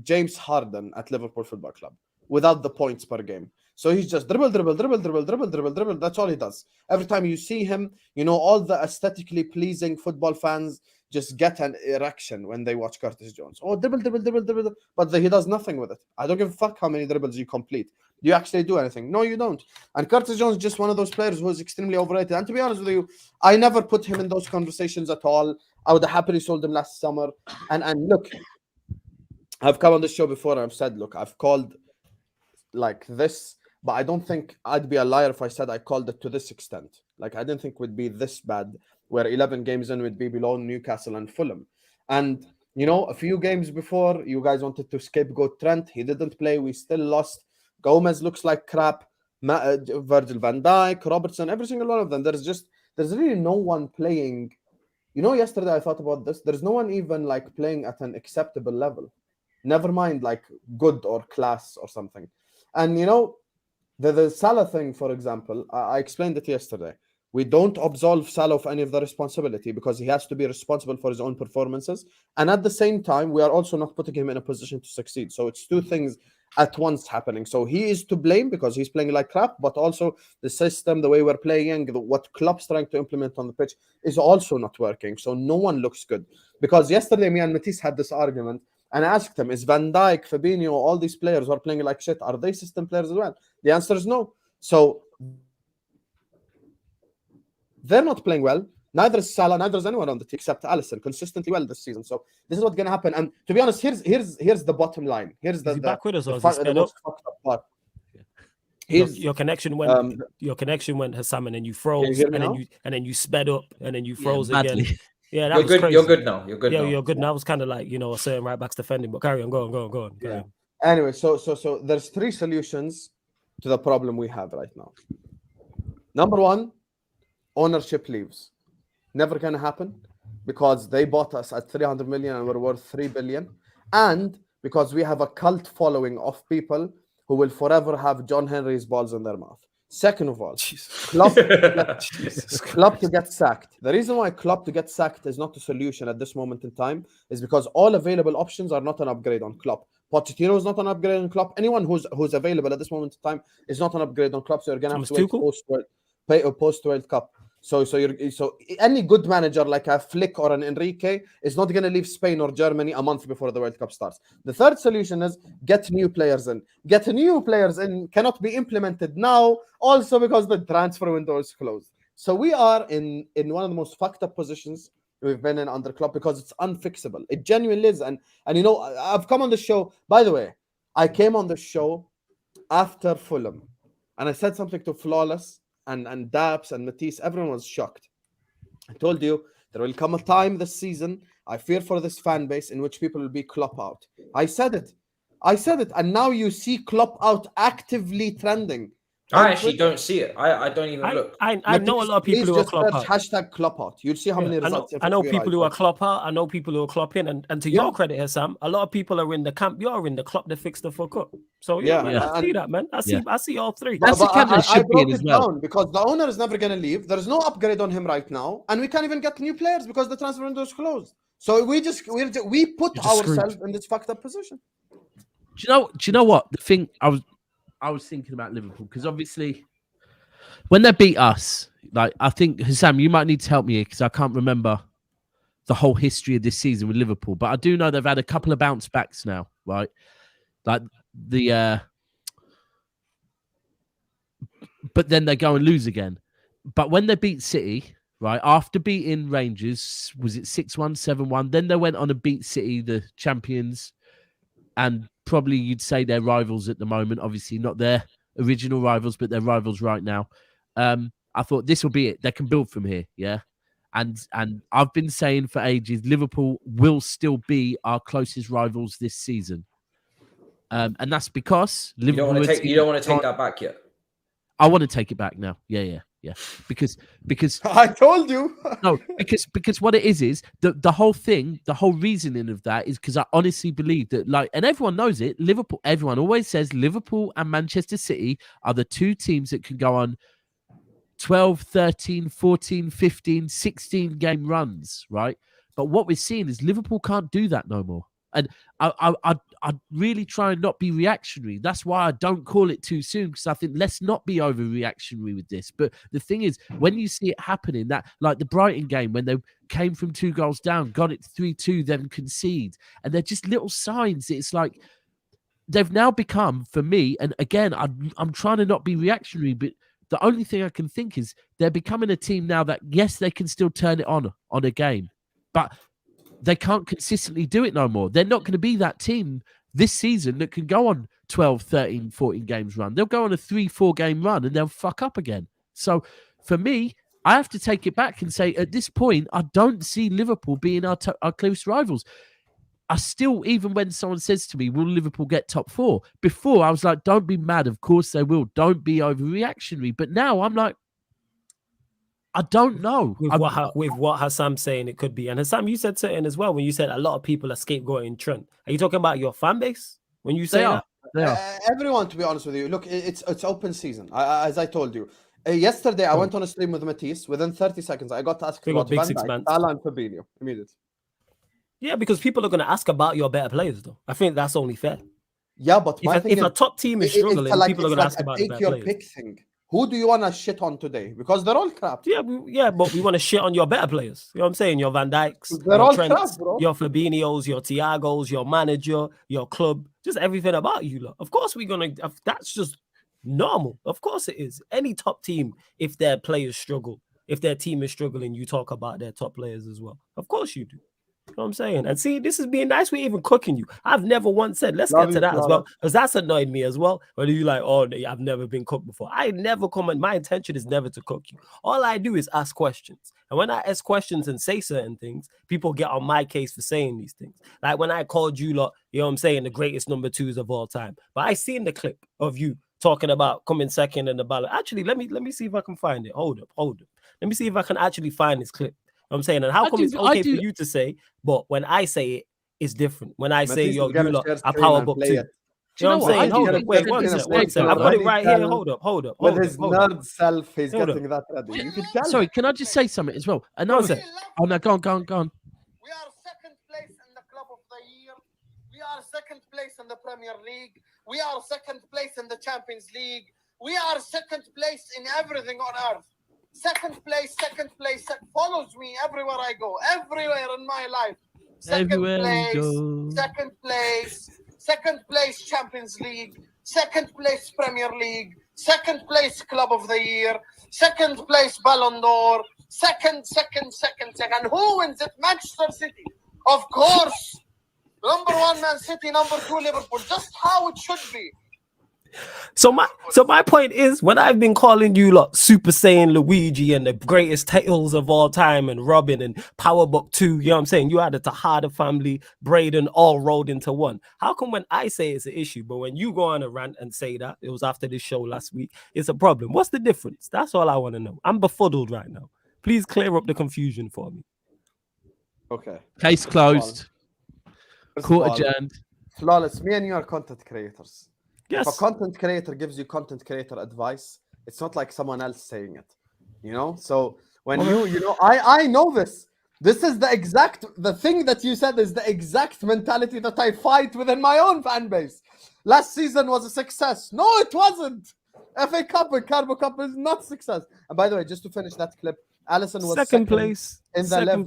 James Harden at Liverpool Football Club without the points per game. So he's just dribble. That's all he does. Every time you see him, you know, all the aesthetically pleasing football fans just get an erection when they watch Curtis Jones. Oh, dribble. But he does nothing with it. I don't give a fuck how many dribbles you complete. Do you actually do anything? No, you don't. And Curtis Jones is just one of those players who is extremely overrated. And to be honest with you, I never put him in those conversations at all. I would have happily sold him last summer. And look, I've come on this show before and I've said, look, I've called like this, but I don't think I'd be a liar if I said I called it to this extent. Like, I didn't think it would be this bad, where 11 games in would be below Newcastle and Fulham. And, you know, a few games before, you guys wanted to scapegoat Trent. He didn't play. We still lost. Gomez looks like crap. Virgil van Dijk, Robertson, every single one of them. There's really no one playing. You know, yesterday I thought about this. There's no one even like playing at an acceptable level. Never mind like good or class or something. And, you know, the Salah thing, for example, I explained it yesterday. We don't absolve Salah of any of the responsibility because he has to be responsible for his own performances. And at the same time, we are also not putting him in a position to succeed. So it's 2 things at once happening. So he is to blame because he's playing like crap, but also the system, the way we're playing, what Klopp's trying to implement on the pitch is also not working. So no one looks good. Because yesterday, me and Matisse had this argument, and I asked him, is Van Dijk, Fabinho, all these players who are playing like shit, are they system players as well? The answer is no. So they're not playing well. Neither is Salah, neither is anyone on the team except Alisson consistently well this season. So this is what's going to happen. And to be honest, here's the bottom line. Here's the back with us, or the most fucked up part. Your connection went. Husam, and then you froze, and then you sped up, and then you froze again. Yeah, that was good. Crazy. You're good now. You're good. Yeah, now. You're good now. It was kind of like, you know, a certain right back's defending, but carry on, go on. Yeah. Anyway, so there's 3 solutions to the problem we have right now. Number 1, ownership leaves. Never gonna happen because they bought us at 300 million and we're worth 3 billion, and because we have a cult following of people who will forever have John Henry's balls in their mouth. Second of all, Jesus. Klopp, Jesus Christ. Klopp to get sacked. The reason why Klopp to get sacked is not the solution at this moment in time is because all available options are not an upgrade on Klopp. Pochettino is not an upgrade on Klopp. Anyone who's available at this moment in time is not an upgrade on Klopp. So you're gonna have to wait post World Cup. So any good manager like a Flick or an Enrique is not going to leave Spain or Germany a month before the World Cup starts. The third solution is get new players in. Get new players in cannot be implemented now, also because the transfer window is closed. So we are in one of the most fucked up positions we've been in under Klopp because it's unfixable. It genuinely is. And you know, I've come on the show. By the way, I came on the show after Fulham, and I said something to Flawless and Daps and Matisse. Everyone was shocked. I told you there will come a time this season, I fear for this fan base, in which people will be Klopp out. I said it. And now you see Klopp out actively trending. I actually don't see it. I don't even look. I know a lot of people who are Klopp out. Hashtag Klopp out. You'll see how many results. I know people who are Klopp out. I know people who are Klopp in. And to your credit here, Sam, a lot of people are in the camp. You're in the Klopp that fixed the fuck up. So man, I see that, man. I see all three. That's the camp that should be in as well. Because the owner is never going to leave. There's no upgrade on him right now, and we can't even get new players because the transfer window is closed. So we put ourselves in this fucked up position. Do you know what the thing I was thinking about Liverpool, because obviously when they beat us, like, I think, Husam, you might need to help me here because I can't remember the whole history of this season with Liverpool, but I do know they've had a couple of bounce backs now, right? Like but then they go and lose again. But when they beat City, right, after beating Rangers, was it 6-1, 7-1? Then they went on and beat City, the champions, and probably you'd say they're rivals at the moment. Obviously not their original rivals, but they're rivals right now. I thought this will be it. They can build from here, yeah? And I've been saying for ages, Liverpool will still be our closest rivals this season. And that's because Liverpool... You don't want to take that back yet? I want to take it back now. Yeah. Because I told you. No, because what it is the whole thing, the whole reasoning of that is because I honestly believe that, like, and everyone knows it, Liverpool, everyone always says Liverpool and Manchester City are the two teams that can go on 12, 13, 14, 15, 16 game runs, right? But what we're seeing is Liverpool can't do that no more. And I really try and not be reactionary. That's why I don't call it too soon, because I think let's not be overreactionary with this. But the thing is, when you see it happening, that like the Brighton game, when they came from 2 goals down, got it 3-2, then concede, and they're just little signs. It's like they've now become, for me, and again, I'm trying to not be reactionary, but the only thing I can think is they're becoming a team now that, yes, they can still turn it on a game, but they can't consistently do it no more. They're not going to be that team this season that can go on 12, 13, 14 games run. They'll go on a 3-4 game run and they'll fuck up again. So for me, I have to take it back and say, at this point, I don't see Liverpool being our close rivals. I still, even when someone says to me, will Liverpool get top 4? Before, I was like, don't be mad. Of course they will. Don't be overreactionary. But now I'm like, I don't know. With what Hussam's saying, it could be. And Husam, you said something as well when you said a lot of people are scapegoating Trent. Are you talking about your fan base when you say that? They are. Everyone, to be honest with you, look, it's open season. As I told you. Yesterday, I went on a stream with Matisse. Within 30 seconds, I got asked about Van Dijk, Haaland, and Fabinho. Immediately. Yeah, because people are going to ask about your better players, though. I think that's only fair. Yeah, but if a top team is struggling, people are going to ask about the better players. Pick thing. Who do you want to shit on today? Because they're all crap. Yeah, but we want to shit on your better players. You know what I'm saying? Your Van Dijks, they're all Trents, crap, bro. Your Fabinhos, your Thiagos, your manager, your club, just everything about you lot. Of course we're going to... That's just normal. Of course it is. Any top team, if their players struggle, if their team is struggling, you talk about their top players as well. Of course you do. You know what I'm saying? And see, this is being nice. We're even cooking you. I've never once said, let's get to that as well, because that's annoyed me as well. Whether you like, oh, I've never been cooked before. I never comment. My intention is never to cook you. All I do is ask questions. And when I ask questions and say certain things, people get on my case for saying these things. Like when I called you lot, you know what I'm saying, the greatest number 2s of all time. But I seen the clip of you talking about coming second in the ballot. Actually, let me see if I can find it. Hold up. Let me see if I can actually find this clip. I'm saying, and how come it's okay for you to say, but when I say it, it's different. When I say you lot are power book 2. You know what I'm saying? Hold gonna up, wait, get one in a sec, one sec. place I've got it already right here. tell Hold up. With his hold up. nerd self, he's Hold getting that ready. You can tell. Sorry, can I just say something as well? Another sec. Oh no, go on. We are second place in the Club of the Year. We are second place in the Premier League. We are second place in the Champions League. We are second place in everything on earth. Second place follows me everywhere I go, everywhere in my life. Everywhere we go. Second place Champions League, second place Premier League, second place Club of the Year, second place Ballon d'Or, second. Who wins it? Manchester City. Of course. Number 1, Man City. Number 2, Liverpool. Just how it should be. So my point is, when I've been calling you lot Super Saiyan Luigi and the greatest tales of all time and Robin and Power Book 2, you know what I'm saying? You had the Tejada family, Braden all rolled into one. How come when I say it's an issue, but when you go on a rant and say that, it was after this show last week, it's a problem? What's the difference? That's all I want to know. I'm befuddled right now. Please clear up the confusion for me. Okay. Case closed. Court adjourned. Flawless. Me and you are content creators. Yes. If a content creator gives you content creator advice, it's not like someone else saying it, you know? So when I know this. This is the thing that you said is the exact mentality that I fight within my own fan base. Last season was a success. No, it wasn't. FA Cup and Carbo Cup is not success. And by the way, just to finish that clip, Alisson was second place in the Lev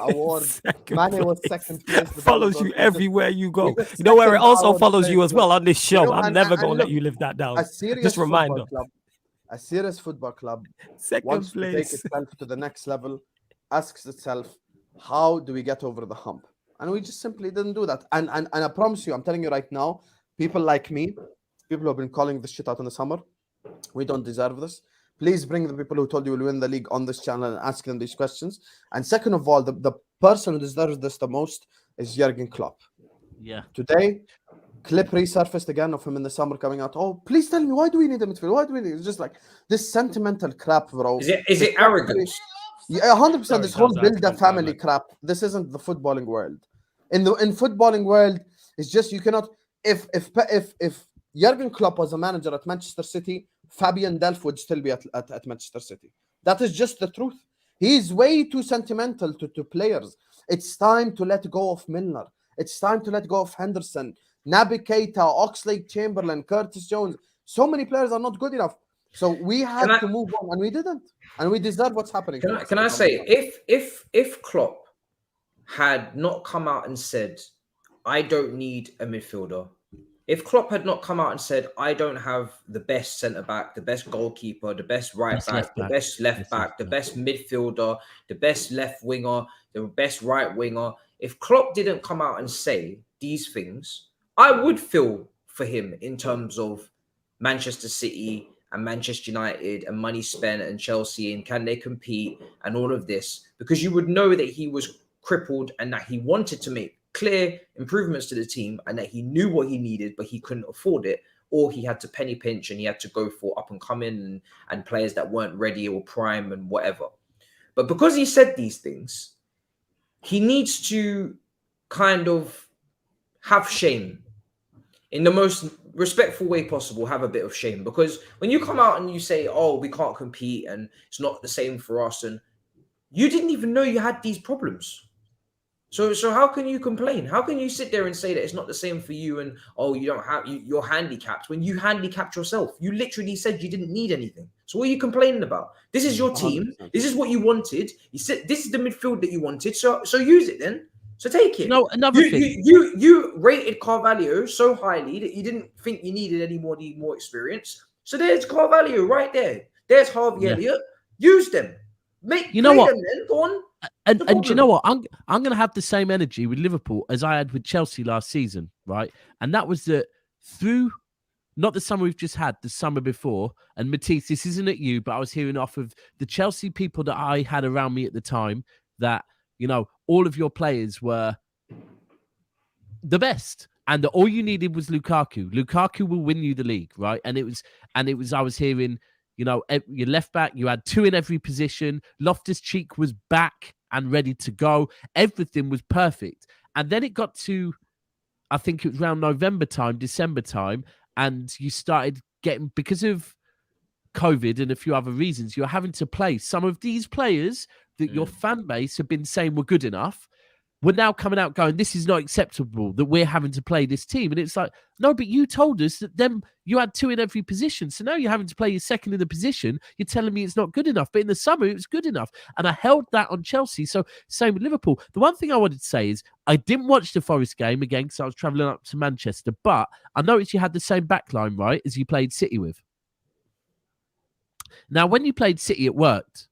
award. Mane was second place. Follows you everywhere you go. You know where it also follows you as well on this show. I'm never going to let you live that down. Just a reminder. A serious football club wants to take itself to the next level, asks itself, how do we get over the hump? And we just simply didn't do that. And I promise you, I'm telling you right now, people like me, people who have been calling this shit out in the summer, we don't deserve this. Please bring the people who told you will win the league on this channel and ask them these questions. And second of all, the person who deserves this the most is Jurgen Klopp. Yeah. Today, clip resurfaced again of him in the summer coming out. Oh, please tell me, why do we need a midfield? Why do we need? It's just like this sentimental crap, bro. Is it arrogance? Yeah, 100%. This whole build a family crap. This isn't the footballing world. In footballing world, it's just you cannot. If Jurgen Klopp was a manager at Manchester City, Fabian Delph would still be at Manchester City. That is just the truth. He's way too sentimental to players. It's time to let go of Milner. It's time to let go of Henderson, Naby Keita, Oxlade-Chamberlain, Curtis Jones. So many players are not good enough. So we had to move on, and we didn't. And we deserve what's happening. Can I say, if Klopp had not come out and said, I don't need a midfielder, if Klopp had not come out and said, I don't have the best centre-back, the best goalkeeper, the best right-back, the best left-back, the best midfielder, the best left winger, the best right winger, if Klopp didn't come out and say these things, I would feel for him in terms of Manchester City and Manchester United and money spent and Chelsea and can they compete and all of this, because you would know that he was crippled and that he wanted to make clear improvements to the team and that he knew what he needed, but he couldn't afford it, or he had to penny pinch and he had to go for up and coming and players that weren't ready or prime and whatever. But because he said these things, he needs to kind of have shame in the most respectful way possible, have a bit of shame, because when you come out and you say, oh, we can't compete and it's not the same for us, and you didn't even know you had these problems. So how can you complain? How can you sit there and say that it's not the same for you and, oh, you don't have, you're handicapped when you handicapped yourself? You literally said you didn't need anything. So what are you complaining about? This is your team. 100%. This is what you wanted. You said this is the midfield that you wanted. So use it then. So take it. No, another thing. You rated Carvalho so highly that you didn't think you needed any more experience. So there's Carvalho right there. There's Harvey Elliott. Use them. You know what? Them then. Go on. And you know what? I'm going to have the same energy with Liverpool as I had with Chelsea last season, right? And that was that through not the summer we've just had, the summer before. And Matisse, this isn't at you, but I was hearing off of the Chelsea people that I had around me at the time that, you know, all of your players were the best. And all you needed was Lukaku. Lukaku will win you the league, right? And it was, I was hearing, you know, your left back, you had two in every position. Loftus-Cheek was back and ready to go. Everything was perfect. And then it got to I think it was around November time, December time, and you started getting, because of COVID and a few other reasons, you're having to play some of these players that your fan base have been saying were good enough. We're now coming out going, this is not acceptable that we're having to play this team. And it's like, no, but you told us that then you had 2 in every position. So now you're having to play your second in the position. You're telling me it's not good enough. But in the summer, it was good enough. And I held that on Chelsea. So same with Liverpool. The one thing I wanted to say is I didn't watch the Forest game again because I was travelling up to Manchester. But I noticed you had the same backline, right, as you played City with. Now, when you played City, it worked.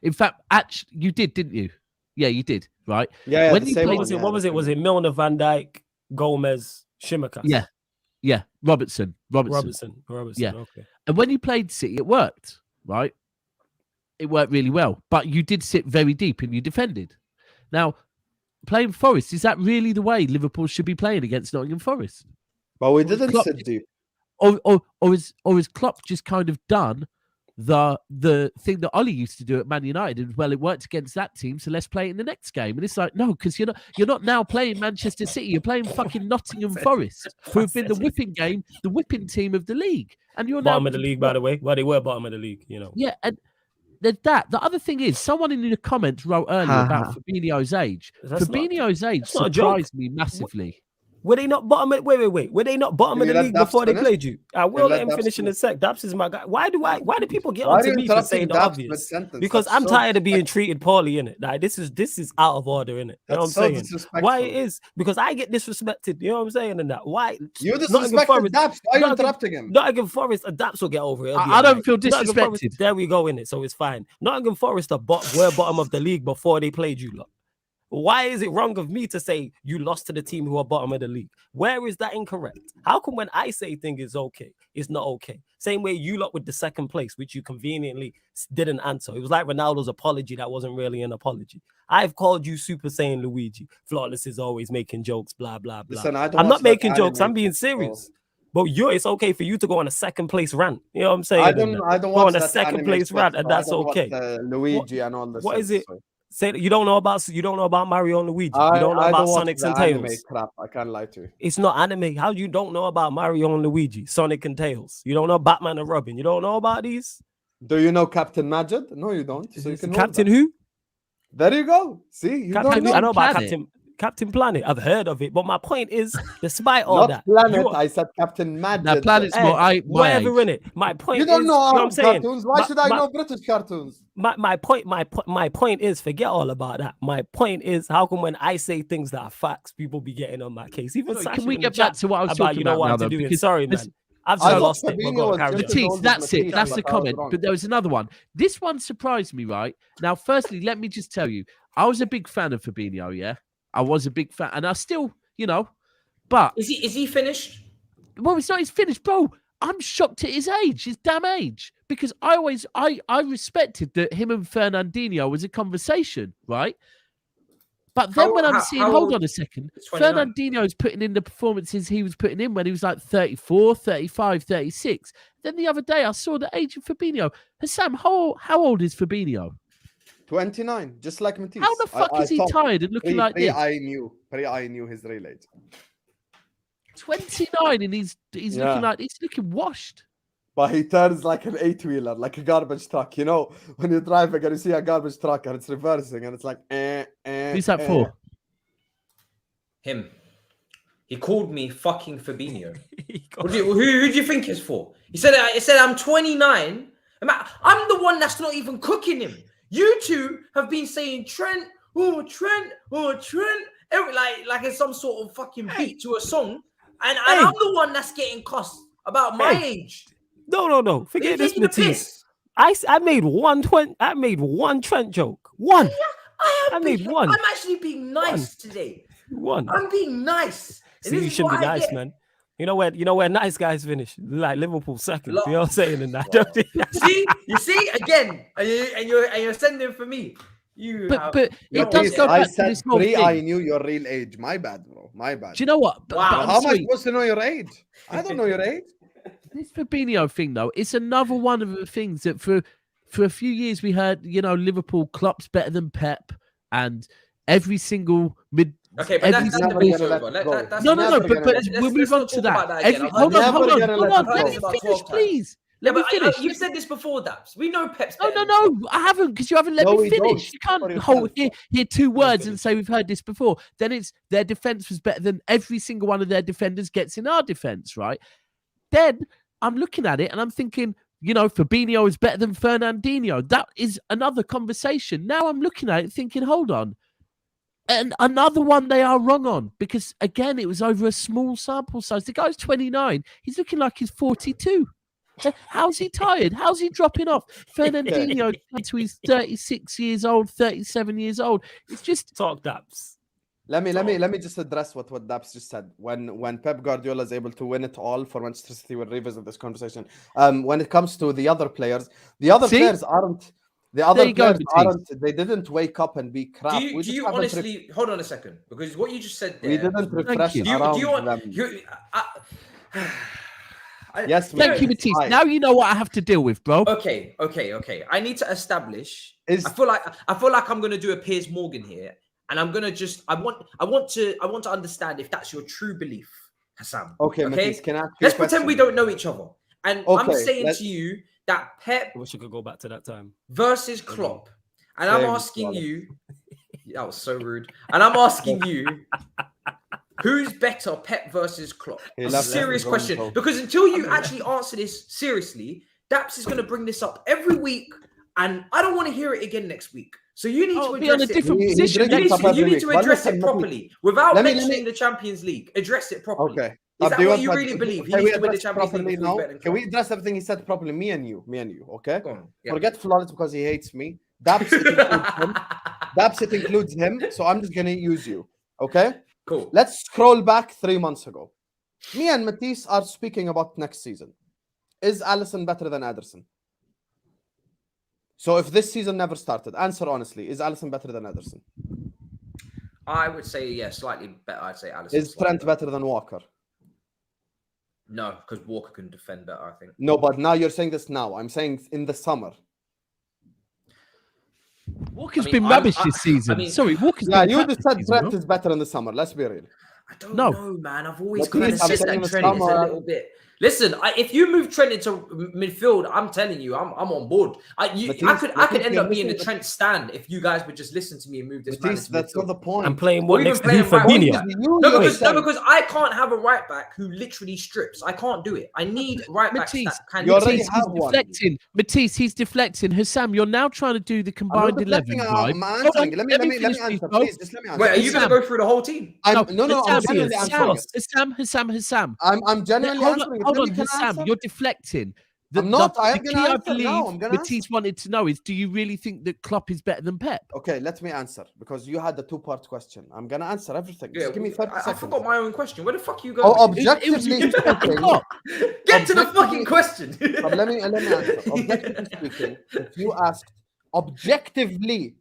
In fact, actually, you did, didn't you? Yeah, you did, right? Yeah. When you played, What was it? Was it Milner, Van Dijk, Gomez, Shimaka? Yeah. Robertson. Yeah. Okay. And when you played City, it worked, right? It worked really well. But you did sit very deep and you defended. Now, playing Forest, is that really the way Liverpool should be playing against Nottingham Forest? But we didn't sit deep. Or is Klopp just kind of done the thing that Ollie used to do at Man United, and well, it worked against that team, so let's play it in the next game. And it's like, no, because you're not now playing Manchester City, you're playing fucking Nottingham Forest, who have been the whipping team of the league. And you're bottom now of the league, by the way. Well, they were bottom of the league, you know. Yeah, and there's that. The other thing is, someone in the comments wrote earlier about Fabinho's age. Fabinho's age surprised me massively. Were they not bottom of wait? Were they not bottom of the league before they played you? I will let him finish in a sec. Daps is my guy. Why do people get onto me for saying the obvious? Because I'm tired of being treated poorly, innit? Like this is out of order, innit? You know what I'm saying? Why it is? Because I get disrespected. You know what I'm saying? And that why you disrespected Daps? Why are you interrupting him? Nottingham Forest, Daps will get over it. I don't feel disrespected. There we go, innit? So it's fine. Nottingham Forest were bottom of the league before they played you lot. Why is it wrong of me to say you lost to the team who are bottom of the league? Where is that incorrect? How come when I say thing is okay, it's not okay? Same way you lot with the second place, which you conveniently didn't answer. It was like Ronaldo's apology that wasn't really an apology. I've called you Super Saiyan Luigi. Flawless is always making jokes, blah, blah, blah. Listen, I'm not making jokes. I'm being serious. But it's okay for you to go on a second place rant. You know what I'm saying? I don't go on a second place rant, and that's okay. Luigi and all this. What is it? Say that you don't know about Mario and Luigi. You don't know about Sonics and Tails. Crap. I can't lie to you. It's not anime. How you don't know about Mario and Luigi, Sonic and Tails? You don't know Batman and Robin. You don't know about these? Do you know Captain Majid? No, you don't. So you can Captain who? There you go. See, you don't know. I know about Captain Planet. I've heard of it, but my point is, despite all that, Planet. I said Captain Majid. That Planet's whatever in it. My point. You don't is, know what I'm saying. Cartoons. Why should I know British cartoons? My point is, forget all about that. My point is, how come when I say things that are facts, people be getting on my case? Even can we get back to what I was talking about now, though? Because sorry, man. I've just lost it. Matisse, that's it. That's the comment. But there was another one. This one surprised me, right? Now, firstly, let me just tell you, I was a big fan of Fabinho, yeah? I was a big fan, and I still, but... Is he finished? Well, it's not his finished, bro. I'm shocked at his age, his damn age, because I respected that him and Fernandinho was a conversation, right? But then when I'm seeing, hold on a second, Fernandinho's putting in the performances he was putting in when he was like 34, 35, 36. Then the other day I saw the age of Fabinho. Husam, how old is Fabinho? 29, just like Matisse. How the fuck is he tired and looking like this? I knew his real age. 29 and he's looking like he's looking washed. But he turns like an 8-wheeler, like a garbage truck. You know, when you're driving and you see a garbage truck and it's reversing and it's like, Who's that for? Him. He called me fucking Fabinho. Who do you think it's for? He said I'm 29. I'm the one that's not even cooking him. You two have been saying Trent, Trent, Trent, like it's some sort of fucking beat to a song, and I'm the one that's getting cussed about my age. No. Forget this, Matisse. I made one Trent joke. One. I made one. I'm actually being nice today. One. I'm being nice. See, you should be nice, man. You know where nice guys finish, like Liverpool second. You know what I'm saying? And that. You see again, and you're sending for me. But it does go back to this whole thing. I knew your real age. My bad, bro. My bad. Do you know what? Wow. How am I supposed to know your age? I don't know your age. This Fabinho thing, though, it's another one of the things that for a few years we heard, Liverpool Klopp's better than Pep, and every single Okay, but that's never debate's gonna let over. it go. That's No, never but gonna we'll let's move on not to talk that. about that again. Hold on, never gonna let hold it on. go. Let me About finish, 12 times. please. Let me finish. You said this before, Daps. We know Pep's No, better no, than no. I haven't, because you haven't let No, me we finish. don't. You can't For yourself, hold bro. hear two words finish. and say we've heard this before. Then it's their defense was better than every single one of their defenders gets in our defense, right? Then I'm looking at it and I'm thinking, Fabinho is better than Fernandinho. That is another conversation. Now I'm looking at it thinking, hold on. And another one they are wrong on, because again, it was over a small sample size. The guy's 29. He's looking like he's 42. How's he tired? How's he dropping off? Fernandinho to he's 36 years old, 37 years old. It's just Talk Daps. Let me just address what Daps just said. When Pep Guardiola is able to win it all for Manchester City, we'll revisit this conversation. When it comes to the other players, players aren't. The other players aren't. They didn't wake up and be crap. Do you honestly hold on a second? Because what you just said there, we didn't refresh around them. Yes, thank you, Matisse. Now you know what I have to deal with, bro. Okay. I need to establish. I feel like I'm gonna do a Piers Morgan here, and I'm gonna just. I want to understand if that's your true belief, Husam. Okay. Matisse, can I ask you Let's a pretend question? we don't know each other, and I'm saying to you that Pep I wish I could go back to that time. versus Klopp, and I'm asking you. That was so rude. And I'm asking you. Who's better, Pep versus Klopp? It's a serious question. Because until you actually answer this seriously, Daps is going to bring this up every week, and I don't want to hear it again next week. So you need to address it. Different position. You need to address it properly without mentioning the Champions League. Address it properly. Okay. Is that what you really believe? He needs to win the Champions League before he's better than Klopp? Can we address everything he said properly? Me and you. Okay. Yeah. Forget Florence because he hates me. Daps it includes him. So I'm just gonna use you. Okay. Cool. Let's scroll back 3 months ago. Me and Matisse are speaking about next season. Is Alisson better than Ederson? So if this season never started, answer honestly. Is Alisson better than Ederson? I would say, slightly better. I'd say Alisson. Is Trent better than Walker? No, because Walker can defend better, I think. No, but now you're saying this now. I'm saying in the summer. Walker's been rubbish this season. Sorry, Walker's been you just said Trent is better in the summer. Let's be real. I don't know, man. I've always kind of said that Trent is a little bit. Listen, if you move Trent into midfield, I'm telling you, I'm on board. I could end up being the Trent stand if you guys would just listen to me and move this man into That's not the point. I'm playing what next to Fabinho. Fabinho. Because I can't have a right back who literally strips. I can't do it. I need right backs that can. You already have one. Matisse, he's deflecting. Husam, you're now trying to do the combined 11. Right? Let me answer, please. Just let me answer. Wait, are you going to go through the whole team? I'm genuinely answering. Husam. I'm genuinely answering. Hold on, Husam, you're deflecting. I'm not. I am the going key to I answer now. believe Matisse wanted to know is, do you really think that Klopp is better than Pep? Okay, let me answer, because you had the two-part question. I'm going to answer everything. Just give me 30 seconds. I forgot my own question. Where the fuck are you going? Objectively speaking... Get to the fucking question. Let me answer. Objectively speaking, if you asked objectively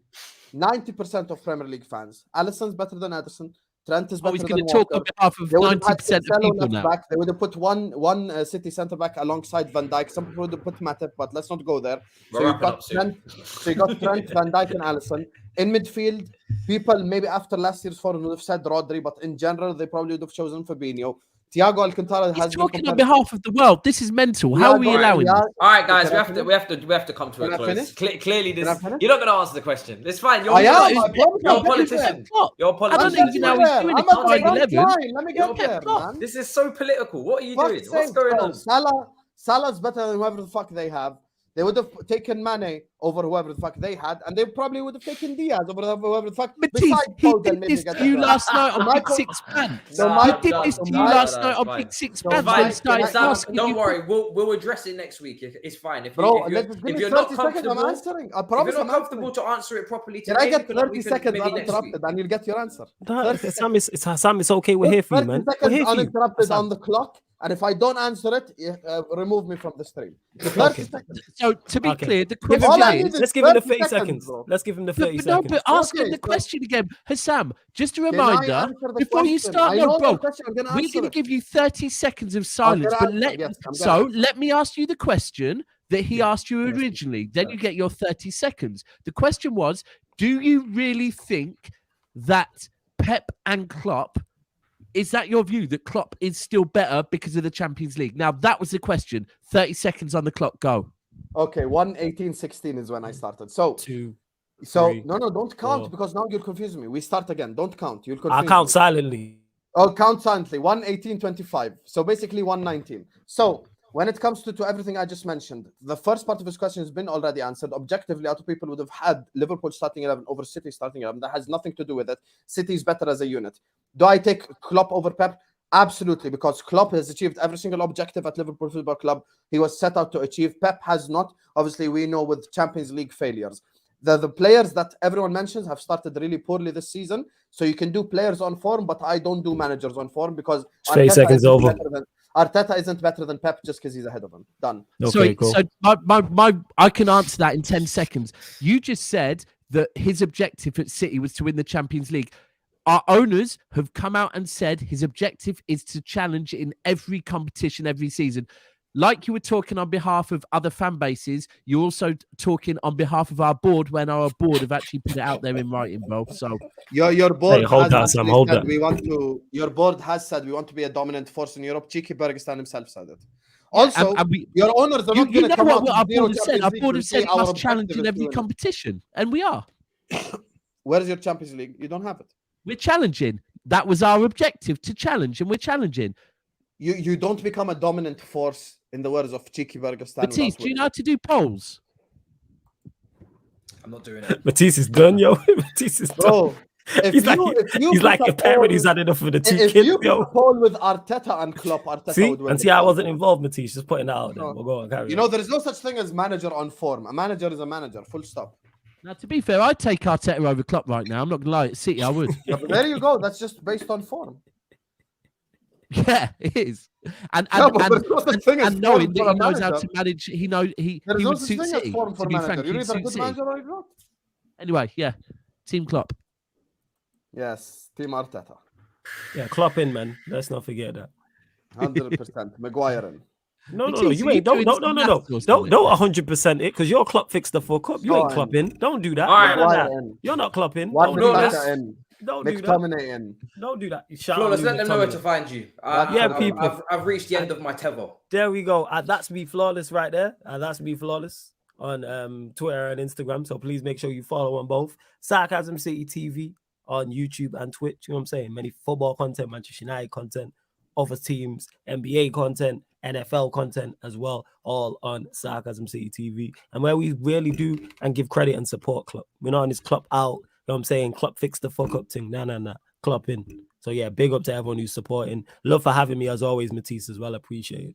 90% of Premier League fans, Alisson's better than Ederson, Trent is better than Walker. Talk on behalf of 90% of people now. Back. They would have put one City centre back alongside Van Dijk. Some people would have put Matip, but let's not go there. So you got Trent, Van Dijk, and Alisson. In midfield, people maybe after last year's form would have said Rodri, but in general, they probably would have chosen Fabinho. Thiago Alcantara has talking on behalf of the world. This is mental. How are we allowing this? All right, guys, we have to come to a close. Clearly, this you're not going to answer the question. It's fine. You're a politician. You're a politician. I don't even know how he's doing it. Let me get there, man. This is so political. What are you doing? What's going on? Salah's better than whoever the fuck they have. They would have taken Mane over whoever the fuck they had, and they probably would have taken Diaz over whoever the fuck. Matisse, he did this to you last night on Big Six Pants. He did this to you last night on Big Six Pants. Don't worry, we'll address it next week. It's fine. If you're not comfortable to answer it properly today, can I get 30 seconds uninterrupted, and you'll get your answer? Sam, it's okay. We're here for you, man. 30 seconds uninterrupted on the clock. And if I don't answer it, remove me from the stream. 30 seconds. So, to be clear, the question is... Let's give him the 30 seconds. Let's give him the 30 seconds. No, but ask him the question again. Husam, just a reminder, before you start, we're going to give you 30 seconds of silence. But let me ask you the question that he asked you originally. Then you get your 30 seconds. The question was, do you really think that Pep and Klopp, is that your view that Klopp is still better because of the Champions League? Now, that was the question. 30 seconds on the clock, go. Okay, 1:18:16 is when I started. So, 2, so 3, no, don't count 4. because now you're confusing me. We start again. Don't count. You'll confuse I'll count me. silently. Oh, count silently. 1:18:25. So basically 1:19. So when it comes to everything I just mentioned, the first part of his question has been already answered. Objectively, other people would have had Liverpool starting 11 over City starting 11. That has nothing to do with it. City is better as a unit. Do I take Klopp over Pep? Absolutely, because Klopp has achieved every single objective at Liverpool Football Club he was set out to achieve. Pep has not. Obviously, we know with Champions League failures. The players that everyone mentions have started really poorly this season. So you can do players on form, but I don't do managers on form because 30 seconds over. Arteta isn't better than Pep just because he's ahead of him. Done. Okay, cool. So I can answer that in 10 seconds. You just said that his objective at City was to win the Champions League. Our owners have come out and said his objective is to challenge in every competition every season. Like you were talking on behalf of other fan bases, you're also talking on behalf of our board when our board have actually put it out there in writing, bro. So your board Hey, hold has that, Sam, actually hold said that. we want to. Your board has said we want to be a dominant force in Europe. Cheeky Bergestan himself said it. Also, your owners are not you going to know come what out our with zero board has said. Champions Our League board to has say said our must challenge objective in is every to win it. competition, and we are. Where is your Champions League? You don't have it. We're challenging. That was our objective, to challenge, and we're challenging. You don't become a dominant force, in the words of Cheeky Bergestan. Matisse, do you know how to do polls? I'm not doing it. Matisse is done, yo. Matisse is done. Bro, He's like a parent who's had enough of the two if kids, you put yo. a poll with Arteta and Klopp, Arteta See? would win. And see, I wasn't involved, Matisse. Just putting that out there. We'll go on, carry You know, there is no such thing as manager on form. A manager is a manager, full stop. Now, to be fair, I'd take Arteta over Klopp right now. I'm not going to lie. At City, I would. Yeah, but there you go. That's just based on form. Yeah, it is. And Yeah, but there's no such thing as knowing form that for he a knows how manager. to manage, he There is he no would such suit thing as City. form for To be manager. frank, You're he'd either a suit good City. manager or you're not. Anyway, yeah. Team Klopp. Yes, Team Arteta. Yeah, Klopp in, man. Let's not forget that. 100%. Maguire in. No, Matisse, you are you ain't. Don't doing some maths or something? Don't 100% it, because your Klopp fixed the fuck up. You ain't Go on. Klopping. Don't do that. All right, No, Maguire no. in. You're not Klopping. Wan Don't do Flawless. that. Bissaka in. Don't do that. McTominay in. Don't do that. Shout Flawless, out let them know where McTominay. to find you. Yeah, people. I've reached the end of my tether. There we go. That's me flawless right there. That's me flawless on Twitter and Instagram. So please make sure you follow on both. Sarcasm City TV on YouTube and Twitch. You know what I'm saying? Many football content, Manchester United content, other teams, NBA content, NFL content as well, all on Sarcasm City TV. And where we really do and give credit and support Klopp. We're not on this Klopp out. You know what I'm saying? Klopp fix the fuck up thing. Nah. Klopp in. So yeah, big up to everyone who's supporting. Love for having me as always, Matisse, as well. Appreciate it.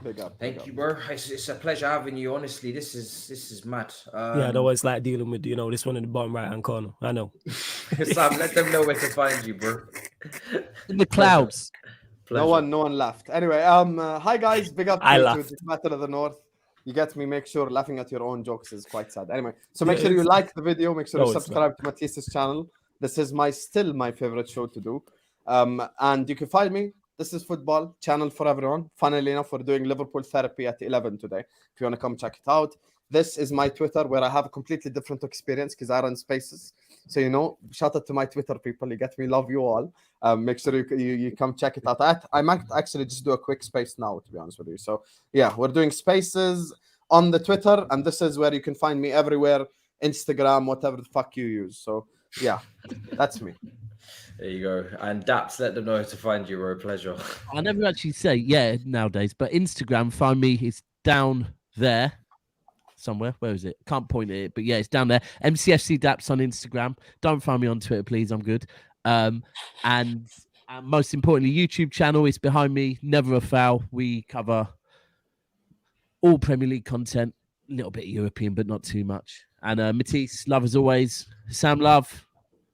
Big up. Thank you, bro. It's a pleasure having you. Honestly, this is mad. Yeah, I know what it's like dealing with, this one in the bottom right hand corner. I know. Sam, let them know where to find you, bro. In the clouds. Pleasure. No one left. Anyway, hi guys, big up I to laughed. Matter of the North. You get me. Make sure laughing at your own jokes is quite sad. Anyway, so make Yeah, sure you it's- like the video. Make sure No, you it's subscribe to Matisse's channel. This is still my favorite show to do. And you can find me. This is football channel for everyone. Funnily enough, we're doing Liverpool therapy at 11 today. If you want to come check it out. This is my Twitter where I have a completely different experience because I run spaces. So, shout out to my Twitter people. You get me. Love you all. Make sure you come check it out. I might actually just do a quick space now, to be honest with you. So, yeah, we're doing spaces on the Twitter. And this is where you can find me everywhere. Instagram, whatever the fuck you use. So, yeah, that's me. There you go. And Daps, let them know where to find you, bro. Pleasure. I never actually say nowadays, but Instagram, find me. It's down there somewhere. Where is it? Can't point at it, but yeah, it's down there. MCFC Daps on Instagram. Don't find me on Twitter, please. I'm good. And most importantly, YouTube channel is behind me. Never a foul. We cover all Premier League content, a little bit of European, but not too much. And Matisse, love as always. Sam, love.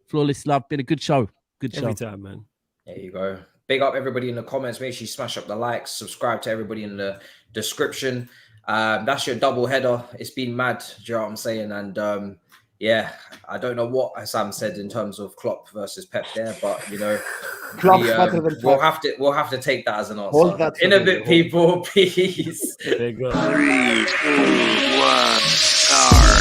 Flawless, love. Been a good show. Good show. Every time, man. There you go. Big up everybody in the comments. Make sure you smash up the likes. Subscribe to everybody in the description. That's your double header. It's been mad. Do you know what I'm saying? And yeah, I don't know what Sam said in terms of Klopp versus Pep there, but Klopp's better than we'll Pep. have to take that as an answer. Hold that for in a me. bit, people. Peace. There you go. 3, 2, 1, start.